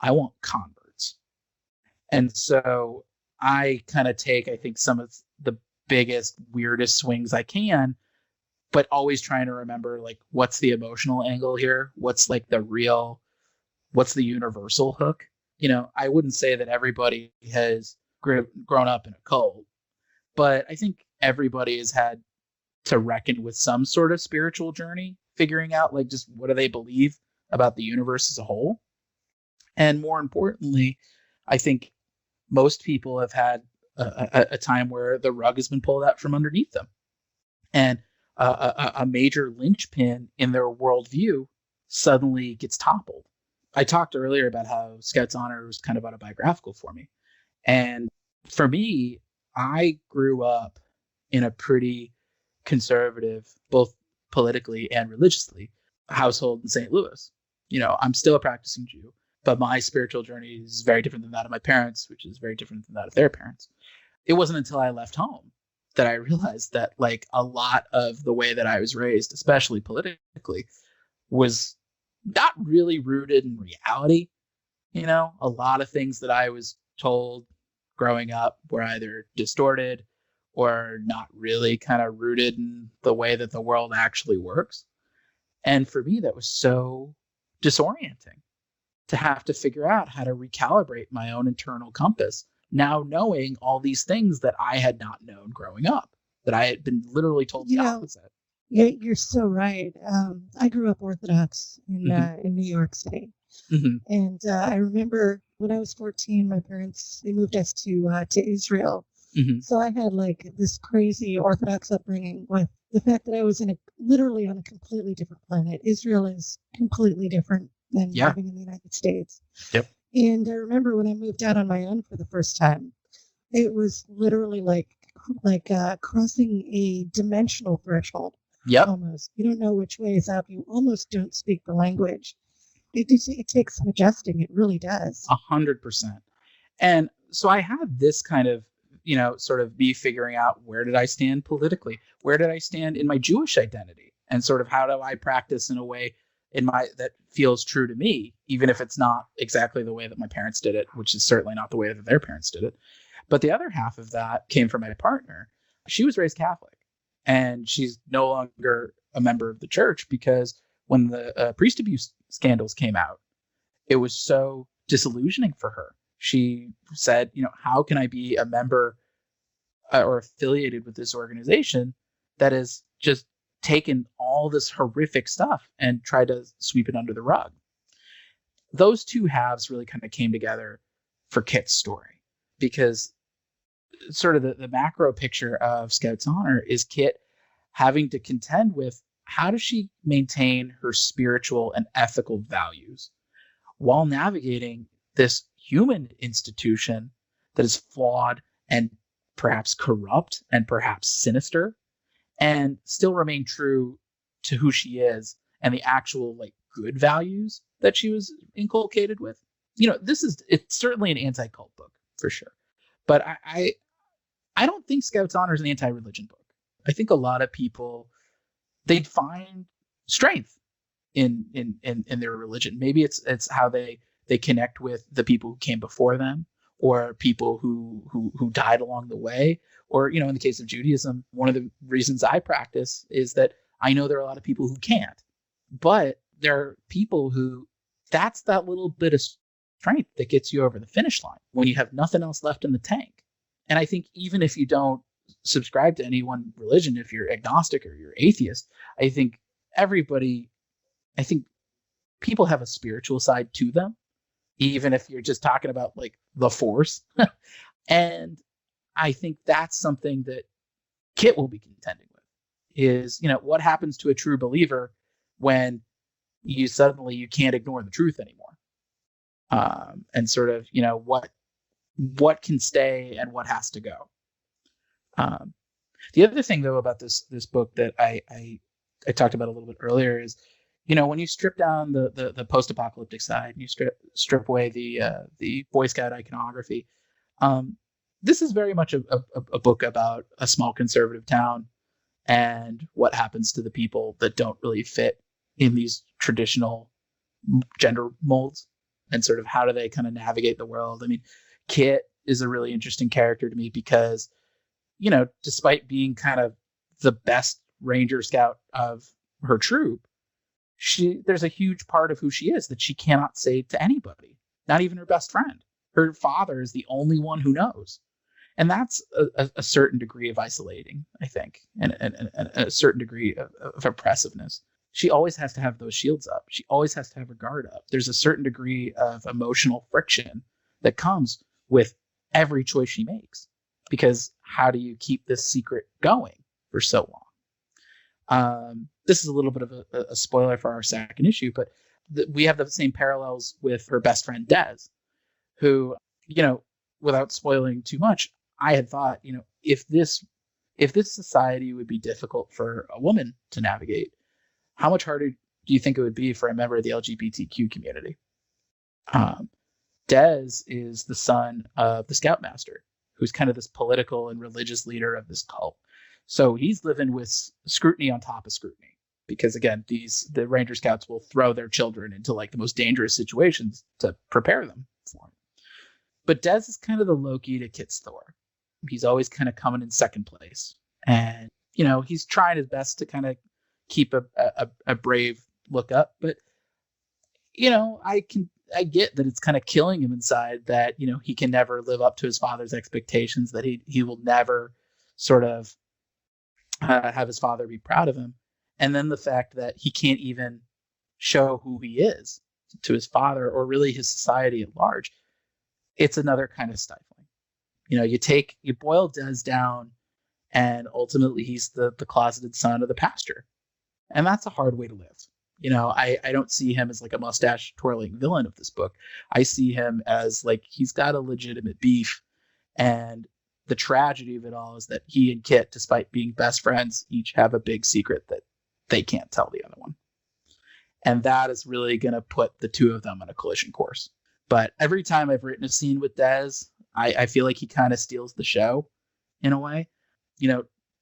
I want converts. And so I kind of take, I think, some of the biggest, weirdest swings I can, but always trying to remember, like, what's the emotional angle here? What's like what's the universal hook? You know, I wouldn't say that everybody has grown up in a cult, but I think everybody has had to reckon with some sort of spiritual journey, figuring out like just what do they believe about the universe as a whole. And more importantly, I think most people have had a time where the rug has been pulled out from underneath them, and a major linchpin in their worldview suddenly gets toppled. I talked earlier about how Scout's Honor was kind of autobiographical for me. And for me, I grew up in a pretty conservative, both politically and religiously, household in St. Louis. You know, I'm still a practicing Jew, but my spiritual journey is very different than that of my parents, which is very different than that of their parents. It wasn't until I left home that I realized that like a lot of the way that I was raised, especially politically, was not really rooted in reality. You know, a lot of things that I was told growing up were either distorted or not really kind of rooted in the way that the world actually works. And for me, that was so disorienting to have to figure out how to recalibrate my own internal compass, now knowing all these things that I had not known growing up, that I had been literally told the opposite. Yeah, you're so right. I grew up Orthodox in New York City. Mm-hmm. And I remember when I was 14, my parents, they moved us to Israel. Mm-hmm. So I had like this crazy Orthodox upbringing with the fact that I was literally on a completely different planet. Israel is completely different than living in the United States. Yep. And I remember when I moved out on my own for the first time, it was literally like crossing a dimensional threshold. Yep. Almost. You don't know which way is up. You almost don't speak the language. It takes some adjusting. It really does. 100%. And so I had this kind of, you know, sort of me figuring out, where did I stand politically? Where did I stand in my Jewish identity? And sort of how do I practice in a way that feels true to me, even if it's not exactly the way that my parents did it, which is certainly not the way that their parents did it. But the other half of that came from my partner. She was raised Catholic, and she's no longer a member of the church because when the priest abuse scandals came out, it was so disillusioning for her. She said, you know, how can I be a member or affiliated with this organization that has just taken all this horrific stuff and tried to sweep it under the rug? Those two halves really kind of came together for Kit's story, because sort of the macro picture of Scout's Honor is Kit having to contend with, how does she maintain her spiritual and ethical values while navigating this human institution that is flawed and perhaps corrupt and perhaps sinister, and still remain true to who she is and the actual like good values that she was inculcated with. You know, it's certainly an anti-cult book for sure, but I don't think Scout's Honor is an anti-religion book. I think a lot of people, they'd find strength in their religion. Maybe it's how they connect with the people who came before them, or people who died along the way. Or, you know, in the case of Judaism, one of the reasons I practice is that I know there are a lot of people who can't, but there are people who, that's that little bit of strength that gets you over the finish line when you have nothing else left in the tank. And I think even if you don't subscribe to any one religion, if you're agnostic or you're atheist, I think people have a spiritual side to them, even if you're just talking about like the Force. And I think that's something that Kit will be contending with, is, you know, what happens to a true believer when you can't ignore the truth anymore, and sort of, you know, what can stay and what has to go. The other thing though about this book that I I talked about a little bit earlier is, when you strip down the post-apocalyptic side, and you strip away the Boy Scout iconography, this is very much a book about a small conservative town and what happens to the people that don't really fit in these traditional gender molds, and sort of how do they kind of navigate the world. I mean, Kit is a really interesting character to me because, despite being kind of the best Ranger Scout of her troop, there's a huge part of who she is that she cannot say to anybody, not even her best friend. Her father is the only one who knows. And that's a certain degree of isolating, I think, and a certain degree of oppressiveness. She always has to have those shields up. She always has to have her guard up. There's a certain degree of emotional friction that comes with every choice she makes, because how do you keep this secret going for so long? This is a little bit of a spoiler for our second issue, but we have the same parallels with her best friend Des, who, without spoiling too much, I had thought, if this society would be difficult for a woman to navigate, how much harder do you think it would be for a member of the LGBTQ community? Des is the son of the Scoutmaster, who's kind of this political and religious leader of this cult. So he's living with scrutiny on top of scrutiny, because again, the Ranger Scouts will throw their children into like the most dangerous situations to prepare them for him. But Des is kind of the Loki to Kit's Thor. He's always kind of coming in second place, and he's trying his best to kind of keep a brave look up. But I get that it's kind of killing him inside, that he can never live up to his father's expectations, that he will never sort of have his father be proud of him. And then the fact that he can't even show who he is to his father or really his society at large. It's another kind of stifling. You boil Des down, and ultimately he's the closeted son of the pastor. And that's a hard way to live. I don't see him as like a mustache twirling villain of this book. I see him as like, he's got a legitimate beef, and the tragedy of it all is that he and Kit, despite being best friends, each have a big secret that they can't tell the other one. And that is really going to put the two of them on a collision course. But every time I've written a scene with Des, I feel like he kind of steals the show in a way.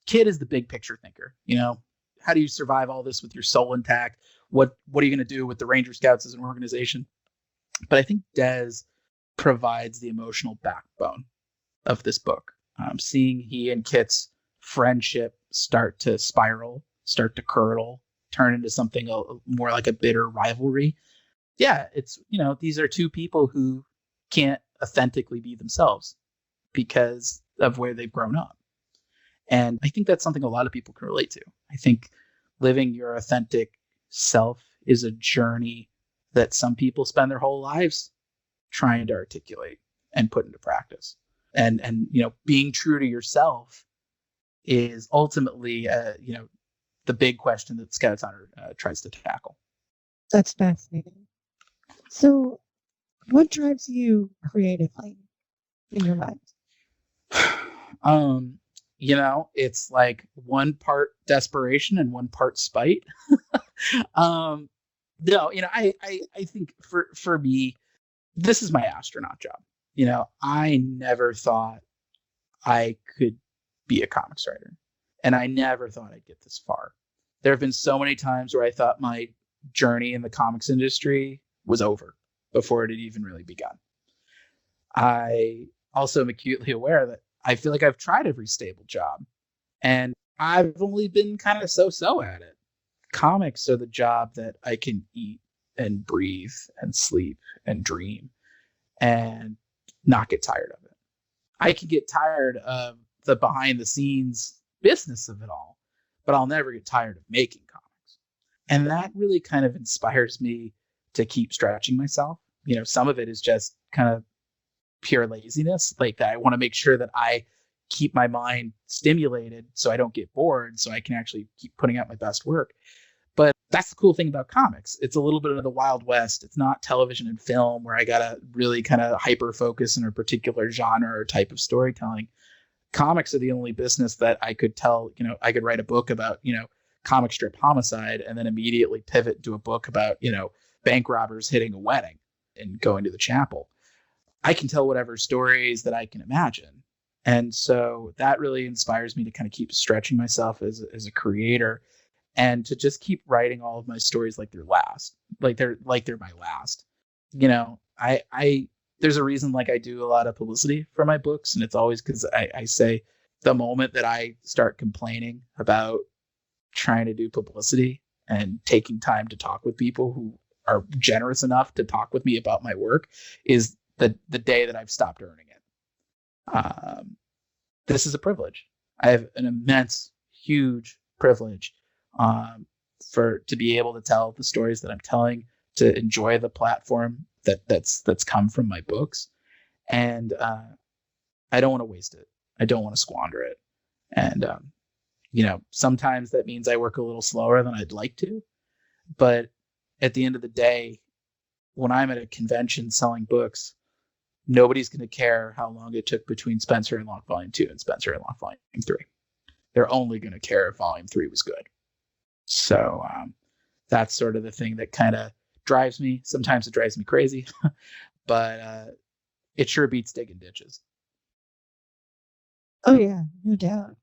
Kit is the big picture thinker. How do you survive all this with your soul intact? What are you going to do with the Ranger Scouts as an organization? But I think Des provides the emotional backbone of this book. Seeing he and Kit's friendship start to spiral, start to curdle, turn into something more like a bitter rivalry. Yeah, it's, these are two people who can't authentically be themselves because of where they've grown up. And I think that's something a lot of people can relate to. I think living your authentic self is a journey that some people spend their whole lives trying to articulate and put into practice. And being true to yourself is ultimately, the big question that Scouts Honor tries to tackle. That's fascinating. So, what drives you creatively in your mind? It's like one part desperation and one part spite. I think for me, this is my astronaut job. I never thought I could be a comics writer, and I never thought I'd get this far. There have been so many times where I thought my journey in the comics industry was over before it had even really begun. I also am acutely aware that I feel like I've tried every stable job, and I've only been kind of so-so at it. Comics are the job that I can eat and breathe and sleep and dream and not get tired of it. I can get tired of the behind the scenes business of it all, but I'll never get tired of making comics. And that really kind of inspires me to keep stretching myself. Some of it is just kind of pure laziness. Like, I want to make sure that I keep my mind stimulated so I don't get bored, so I can actually keep putting out my best work. But that's the cool thing about comics. It's a little bit of the Wild West. It's not television and film where I got to really kind of hyper focus in a particular genre or type of storytelling. Comics are the only business that I could tell, I could write a book about, comic strip homicide and then immediately pivot to a book about, bank robbers hitting a wedding and going to the chapel. I can tell whatever stories that I can imagine. And so that really inspires me to kind of keep stretching myself as a creator and to just keep writing all of my stories like they're my last. I there's a reason like I do a lot of publicity for my books, and it's always because I say the moment that I start complaining about trying to do publicity and taking time to talk with people who are generous enough to talk with me about my work is the day that I've stopped earning it. This is a privilege. I have an immense, huge privilege to be able to tell the stories that I'm telling, to enjoy the platform that's come from my books, and I don't want to waste it. I don't want to squander it. And sometimes that means I work a little slower than I'd like to, but at the end of the day, when I'm at a convention selling books, nobody's going to care how long it took between Spencer and Locke Volume 2 and Spencer and Locke Volume 3. They're only going to care if Volume 3 was good. So that's sort of the thing that kind of drives me. Sometimes it drives me crazy, but it sure beats digging ditches. Oh yeah, no doubt.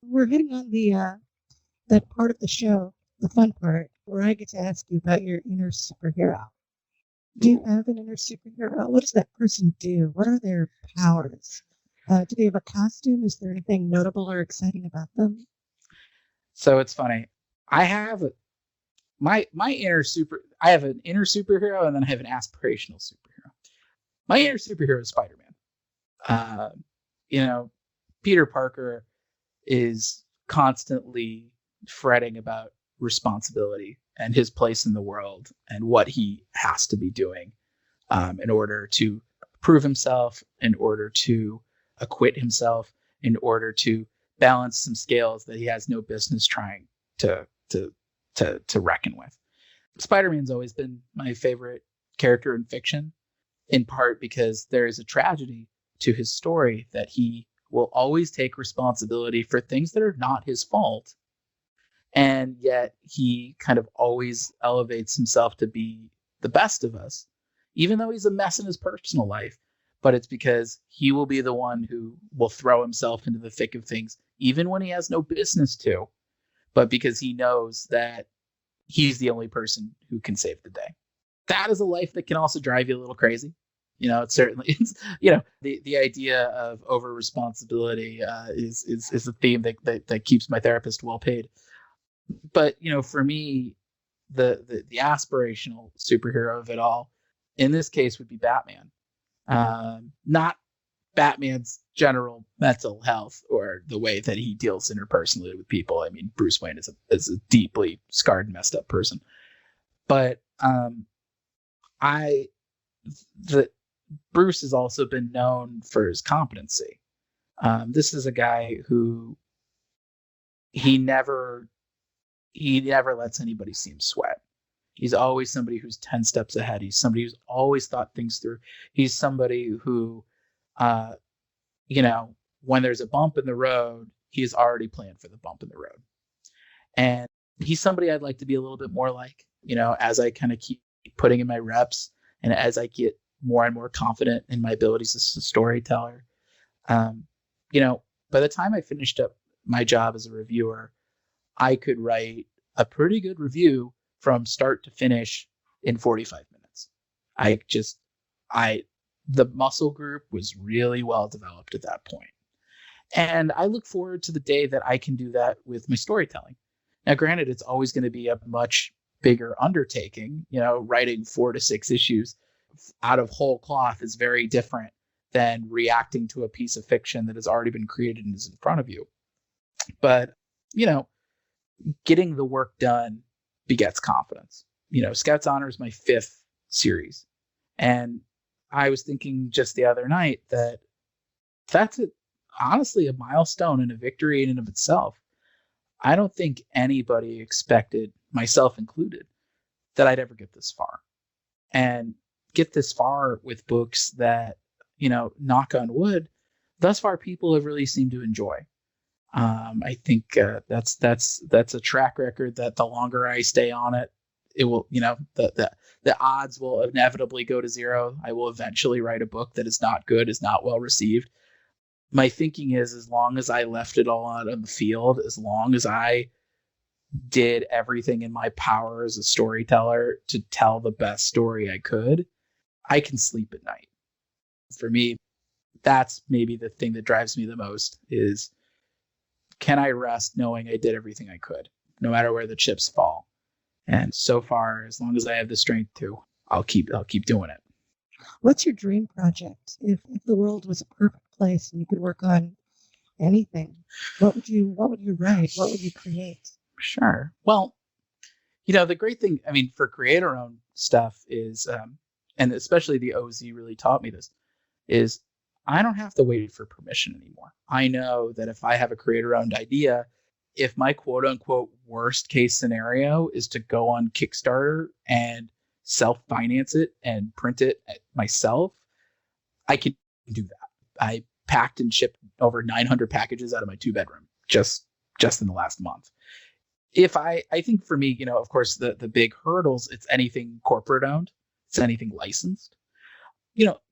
We're hitting on the that part of the show, the fun part, where I get to ask you about your inner superhero. Do you have an inner superhero? What does that person do? What are their powers? Do they have a costume? Is there anything notable or exciting about them? So it's funny. I have my inner I have an inner superhero, and then I have an aspirational superhero. My inner superhero is Spider-Man. Peter Parker is constantly fretting about responsibility and his place in the world and what he has to be doing in order to prove himself, in order to acquit himself, in order to balance some scales that he has no business trying to reckon with. Spider-Man's always been my favorite character in fiction, in part because there is a tragedy to his story that he will always take responsibility for things that are not his fault. And yet he kind of always elevates himself to be the best of us, even though he's a mess in his personal life. But it's because he will be the one who will throw himself into the thick of things, even when he has no business to, but because he knows that he's the only person who can save the day. That is a life that can also drive you a little crazy. It's certainly, the idea of over responsibility is a theme that keeps my therapist well paid. But, for me, the aspirational superhero of it all, in this case, would be Batman. Not Batman's general mental health or the way that he deals interpersonally with people. I mean, Bruce Wayne is a deeply scarred and messed up person. But Bruce has also been known for his competency. This is a guy who he never lets anybody see him sweat. He's always somebody who's 10 steps ahead. He's somebody who's always thought things through. He's somebody who, when there's a bump in the road, he's already planned for the bump in the road. And he's somebody I'd like to be a little bit more like, as I kind of keep putting in my reps and as I get more and more confident in my abilities as a storyteller. By the time I finished up my job as a reviewer, I could write a pretty good review from start to finish in 45 minutes. The muscle group was really well developed at that point. And I look forward to the day that I can do that with my storytelling. Now, granted, it's always going to be a much bigger undertaking. Writing 4 to 6 issues out of whole cloth is very different than reacting to a piece of fiction that has already been created and is in front of you. But, getting the work done begets confidence. Scouts Honor is my 5th series. And I was thinking just the other night that that's honestly a milestone and a victory in and of itself. I don't think anybody expected, myself included, that I'd ever get this far. And get this far with books that, knock on wood, thus far people have really seemed to enjoy. I think that's a track record that the longer I stay on it, it will, the odds will inevitably go to zero. I will eventually write a book that is not good, is not well received. My thinking is, as long as I left it all out on the field, as long as I did everything in my power as a storyteller to tell the best story I could, I can sleep at night. For me, that's maybe the thing that drives me the most is, can I rest knowing I did everything I could, no matter where the chips fall? And so far, as long as I have the strength to, I'll keep doing it. What's your dream project? If the world was a perfect place and you could work on anything, what would you write? What would you create? Sure. Well, the great thing, I mean, for creator-owned stuff is, and especially the O.z really taught me this, is I don't have to wait for permission anymore. I know that if I have a creator-owned idea, if my quote-unquote worst case scenario is to go on Kickstarter and self-finance it and print it myself, I can do that. I packed and shipped over 900 packages out of my 2-bedroom just in the last month. If I think for me, of course, the big hurdles, it's anything corporate owned, it's anything licensed.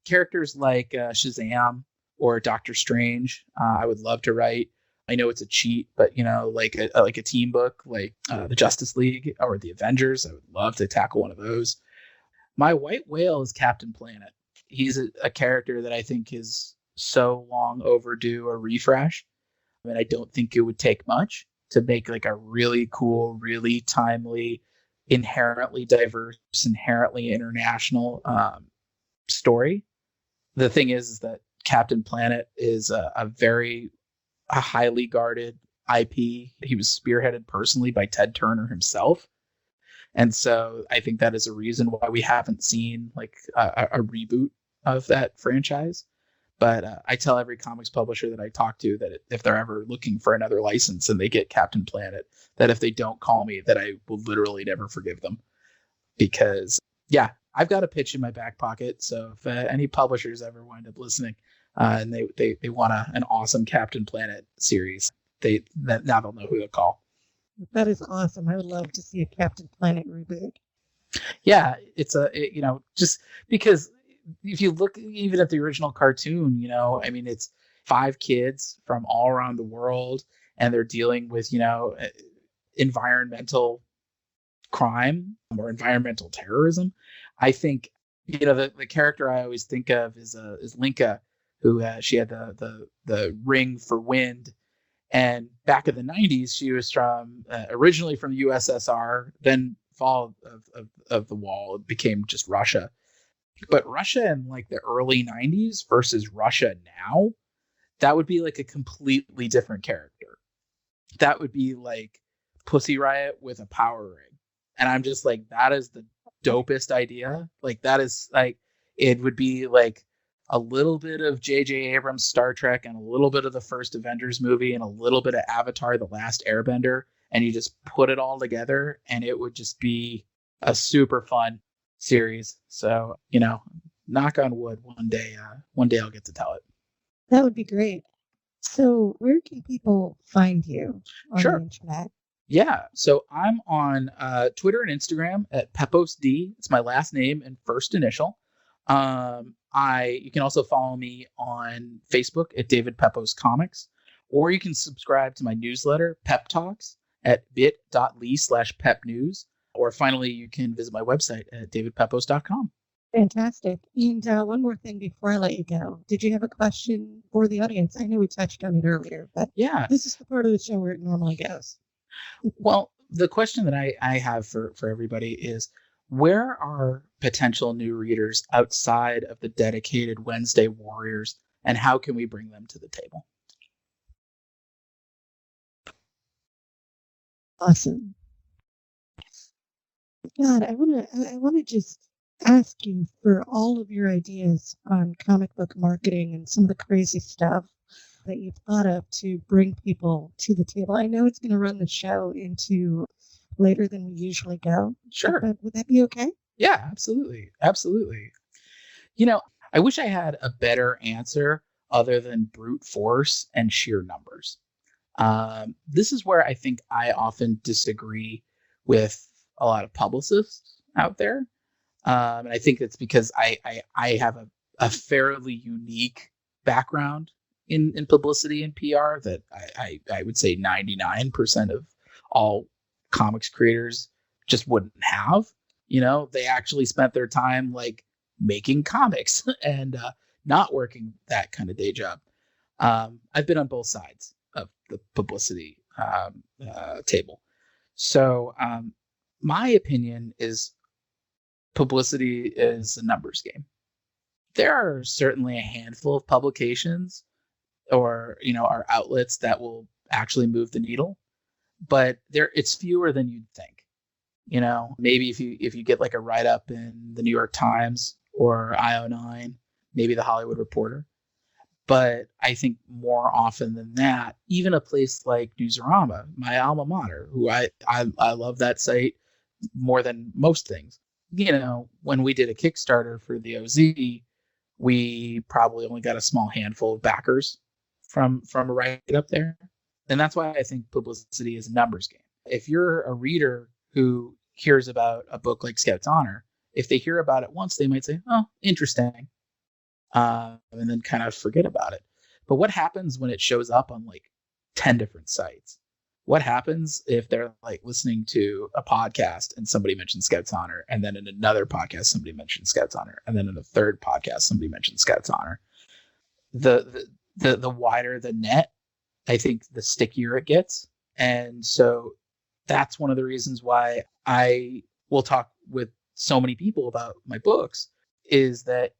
Characters like Shazam or Doctor Strange, I would love to write. I know it's a cheat, but like a team book, like the Justice League or the Avengers, I would love to tackle one of those. My white whale is Captain Planet. He's a character that I think is so long overdue a refresh. I mean, I don't think it would take much to make like a really cool, really timely, inherently diverse, inherently international story. The thing is that Captain Planet is a highly guarded IP. He was spearheaded personally by Ted Turner himself. And so I think that is a reason why we haven't seen like a reboot of that franchise. But I tell every comics publisher that I talk to that if they're ever looking for another license and they get Captain Planet, that if they don't call me, that I will literally never forgive them. Because, yeah, I've got a pitch in my back pocket. So if any publishers ever wind up listening and they want an awesome Captain Planet series, now they'll know who to call. That is awesome. I would love to see a Captain Planet reboot. Yeah, it's just because if you look even at the original cartoon, I mean, it's 5 kids from all around the world, and they're dealing with, environmental crime or environmental terrorism. I think, the character I always think of is Linka, who she had the ring for wind. And back in the 90s, she was from originally from the USSR, then fall of the wall, it became just Russia. But Russia in like the early 90s versus Russia now, that would be like a completely different character. That would be like Pussy Riot with a power ring. And I'm just like, that is the dopest idea. Like, that is like, it would be like a little bit of J.J. Abrams' Star Trek and a little bit of the first Avengers movie and a little bit of Avatar: The Last Airbender. And you just put it all together and it would just be a super fun series. So, knock on wood, one day I'll get to tell it. That would be great. So where can people find you on Sure. the internet? Yeah. So I'm on Twitter and Instagram at Pepose D. It's my last name and first initial. You can also follow me on Facebook at David Pepose Comics, or you can subscribe to my newsletter, Pep Talks, at bit.ly/pepnews. Or finally, you can visit my website at davidpepose.com. Fantastic. And one more thing before I let you go. Did you have a question for the audience? I know we touched on it earlier, but Yeah. this is the part of the show where it normally goes. Well, the question that I have for everybody is, where are potential new readers outside of the dedicated Wednesday warriors, and how can we bring them to the table? Awesome. God, I wanna just ask you for all of your ideas on comic book marketing and some of the crazy stuff that you've thought of to bring people to the table. I know it's going to run the show into later than we usually go. Sure. But would that be okay? Yeah, absolutely. Absolutely. I wish I had a better answer other than brute force and sheer numbers. This is where I think I often disagree with a lot of publicists out there. And I think it's because I have a fairly unique background in publicity and PR that I would say 99% of all comics creators just wouldn't have. They actually spent their time like making comics and not working that kind of day job. I've been on both sides of the publicity table. So my opinion is publicity is a numbers game. There are certainly a handful of publications or our outlets that will actually move the needle, but it's fewer than you'd think. Maybe if you get like a write up in the New York Times or IO9, maybe the Hollywood Reporter. But I think more often than that, even a place like Newsarama, my alma mater, who I love that site more than most things. When we did a Kickstarter for the OZ, we probably only got a small handful of backers from a write up there. And that's why I think publicity is a numbers game. If you're a reader who hears about a book like Scout's Honor, if they hear about it once, they might say, oh, interesting. And then kind of forget about it. But what happens when it shows up on like 10 different sites? What happens if they're like listening to a podcast and somebody mentions Scout's Honor, and then in another podcast somebody mentions Scout's Honor, and then in a third podcast somebody mentions Scout's Honor? The wider the net, I think the stickier it gets. And so that's one of the reasons why I will talk with so many people about my books, is that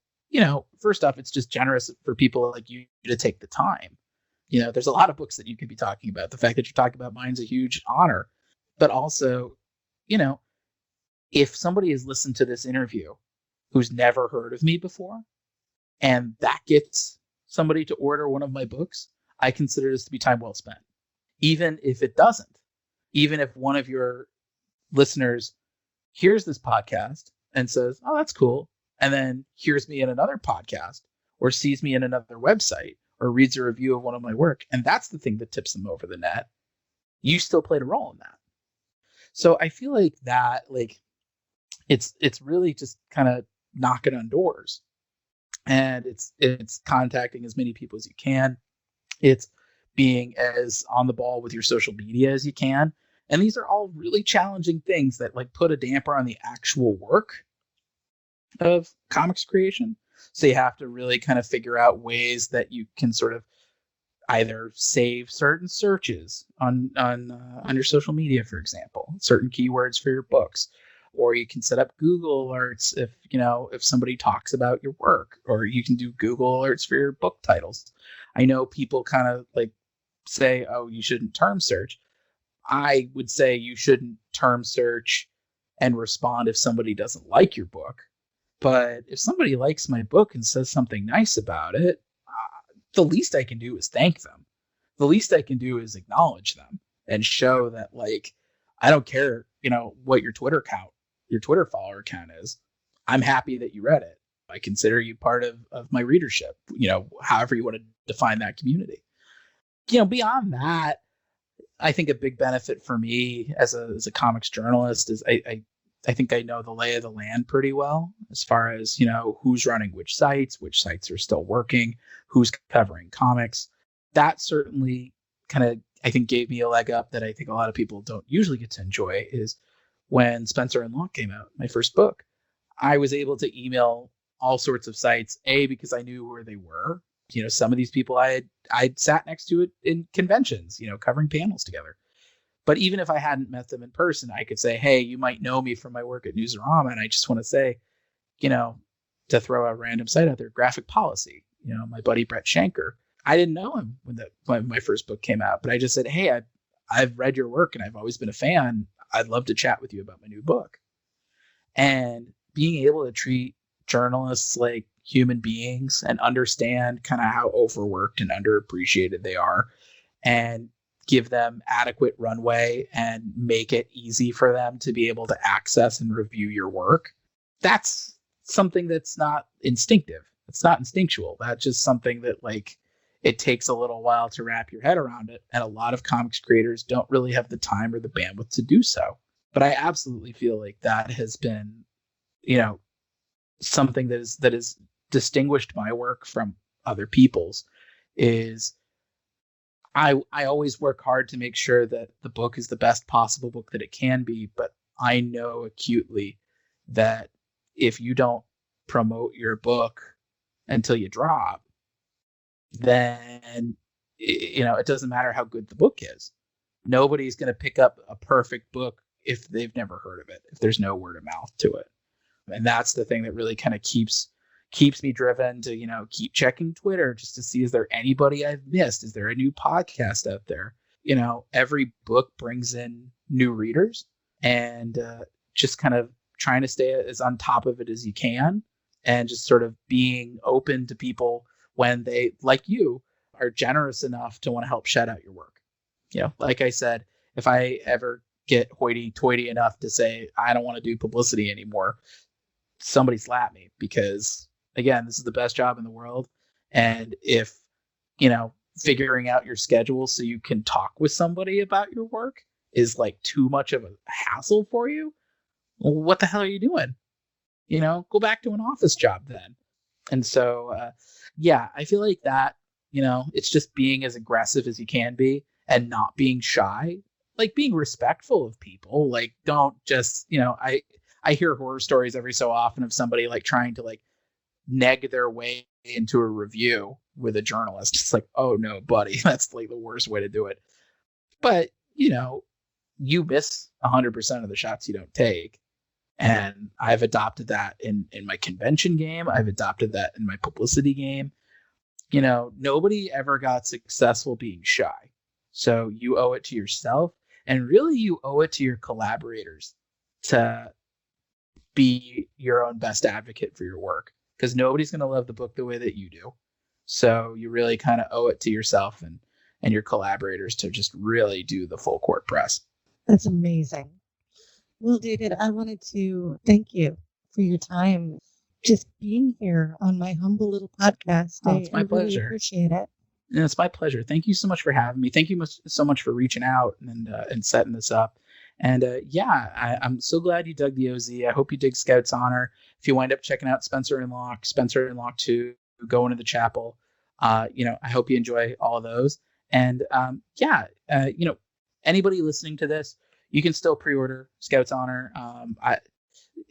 first off, it's just generous for people like you to take the time. There's a lot of books that you could be talking about. The fact that you're talking about mine's a huge honor. But also, if somebody has listened to this interview who's never heard of me before, and that gets somebody to order one of my books, I consider this to be time well spent. Even if it doesn't, even if one of your listeners hears this podcast and says, oh, that's cool, and then hears me in another podcast or sees me in another website or reads a review of one of my work, and that's the thing that tips them over the net, you still played a role in that. So I feel like that, it's really just kind of knocking on doors, and it's contacting as many people as you can. It's being as on the ball with your social media as you can. And these are all really challenging things that put a damper on the actual work of comics creation. So you have to really kind of figure out ways that you can sort of either save certain searches on your social media, for example, certain keywords for your books, or you can set up Google alerts if somebody talks about your work, or you can do Google alerts for your book titles. I know people kind of say, oh, you shouldn't term search. I would say you shouldn't term search and respond if somebody doesn't like your book. But if somebody likes my book and says something nice about it, the least I can do is thank them. The least I can do is acknowledge them and show that, I don't care, what your Twitter follower count is. I'm happy that you read it. I consider you part of my readership, however you want to define that community. Beyond that, I think a big benefit for me as a comics journalist is I think I know the lay of the land pretty well, as far as, who's running which sites are still working, who's covering comics. That certainly kind of, I think, gave me a leg up that I think a lot of people don't usually get to enjoy, is when Spencer and Locke came out, my first book, I was able to email all sorts of sites, because I knew where they were. Some of these people I'd sat next to it in conventions, covering panels together. But even if I hadn't met them in person, I could say, hey, you might know me from my work at Newsarama. And I just want to say, to throw a random site out there, Graphic Policy, my buddy Brett Schenker. I didn't know him when my first book came out, but I just said, hey, I've read your work and I've always been a fan. I'd love to chat with you about my new book. And being able to treat journalists like human beings and understand kind of how overworked and underappreciated they are, and give them adequate runway and make it easy for them to be able to access and review your work. That's something that's not instinctive. It's not instinctual. That's just something that it takes a little while to wrap your head around it. And a lot of comics creators don't really have the time or the bandwidth to do so. But I absolutely feel like that has been, something that is distinguished my work from other people's. Is I always work hard to make sure that the book is the best possible book that it can be, but I know acutely that if you don't promote your book until you drop, then it doesn't matter how good the book is. Nobody's going to pick up a perfect book if they've never heard of it, if there's no word of mouth to it. And that's the thing that really kind of keeps me driven to, keep checking Twitter just to see, is there anybody I've missed? Is there a new podcast out there? Every book brings in new readers, and just kind of trying to stay as on top of it as you can, and just sort of being open to people when they, like you, are generous enough to want to help shout out your work. Like I said, if I ever get hoity-toity enough to say, I don't want to do publicity anymore, somebody slap me, because again, this is the best job in the world. And if, figuring out your schedule so you can talk with somebody about your work is like too much of a hassle for you, well, what the hell are you doing? Go back to an office job then. And so, I feel like that, it's just being as aggressive as you can be and not being shy, like being respectful of people. Like, don't just, I hear horror stories every so often of somebody like trying to like neg their way into a review with a journalist. It's like, oh no, buddy, that's like the worst way to do it. But, you miss 100% of the shots you don't take. And I've adopted that in my convention game. I've adopted that in my publicity game. Nobody ever got successful being shy. So you owe it to yourself, and really you owe it to your collaborators to be your own best advocate for your work, because nobody's going to love the book the way that you do. So you really kind of owe it to yourself and your collaborators to just really do the full court press. That's amazing. Well, David, I wanted to thank you for your time just being here on my humble little podcast. Oh, it's my pleasure. Really appreciate it. And it's my pleasure. Thank you so much for having me. Thank you so much for reaching out and setting this up. And I'm so glad you dug the OZ. I hope you dig Scout's Honor. If you wind up checking out Spencer and Locke 2, Go Into the Chapel, I hope you enjoy all of those. And anybody listening to this, you can still pre-order Scout's Honor.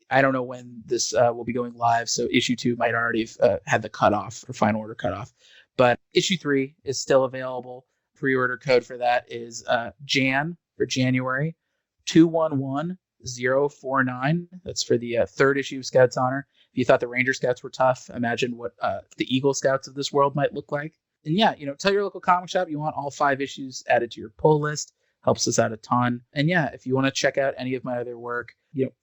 I don't know when this will be going live, so issue 2 might already have had the cutoff or final order cutoff. But issue 3 is still available. Pre-order code for that is Jan for January 211049. That's for the 3rd issue of Scout's Honor. If you thought the Ranger Scouts were tough, imagine what the Eagle Scouts of this world might look like. And tell your local comic shop you want all 5 issues added to your pull list. Helps us out a ton. And if you want to check out any of my other work,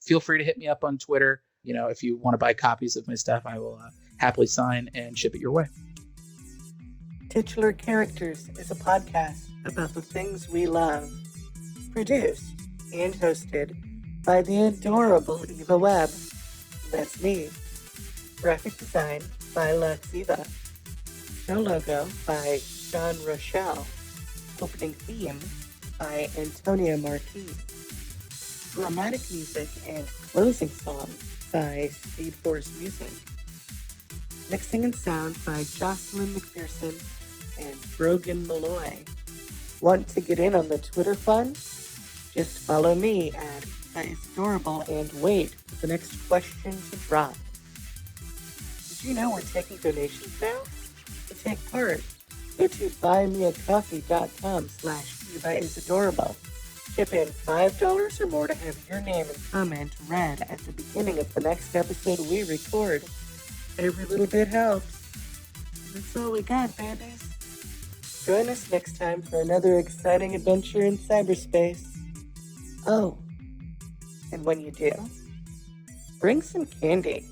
feel free to hit me up on Twitter. If you want to buy copies of my stuff, I will happily sign and ship it your way. Titular Characters is a podcast about the things we love. Produced and hosted by the adorable Eva Webb. That's me. Graphic design by Lux Eva. Show logo by John Rochelle. Opening theme by Antonia Marquis. Dramatic music and closing song by Speed Force Music. Mixing and sound by Jocelyn McPherson and Brogan Malloy. Want to get in on the Twitter fun? Just follow me at That Is Adorable and wait for the next question to drop. Did you know we're taking donations now? To take part, go to buymeacoffee.com/EvaIsAdorable. Chip in $5 or more to have your name and comment read at the beginning of the next episode we record. Every little bit helps. That's all we got, babies. Join us next time for another exciting adventure in cyberspace. Oh, and when you do, bring some candy.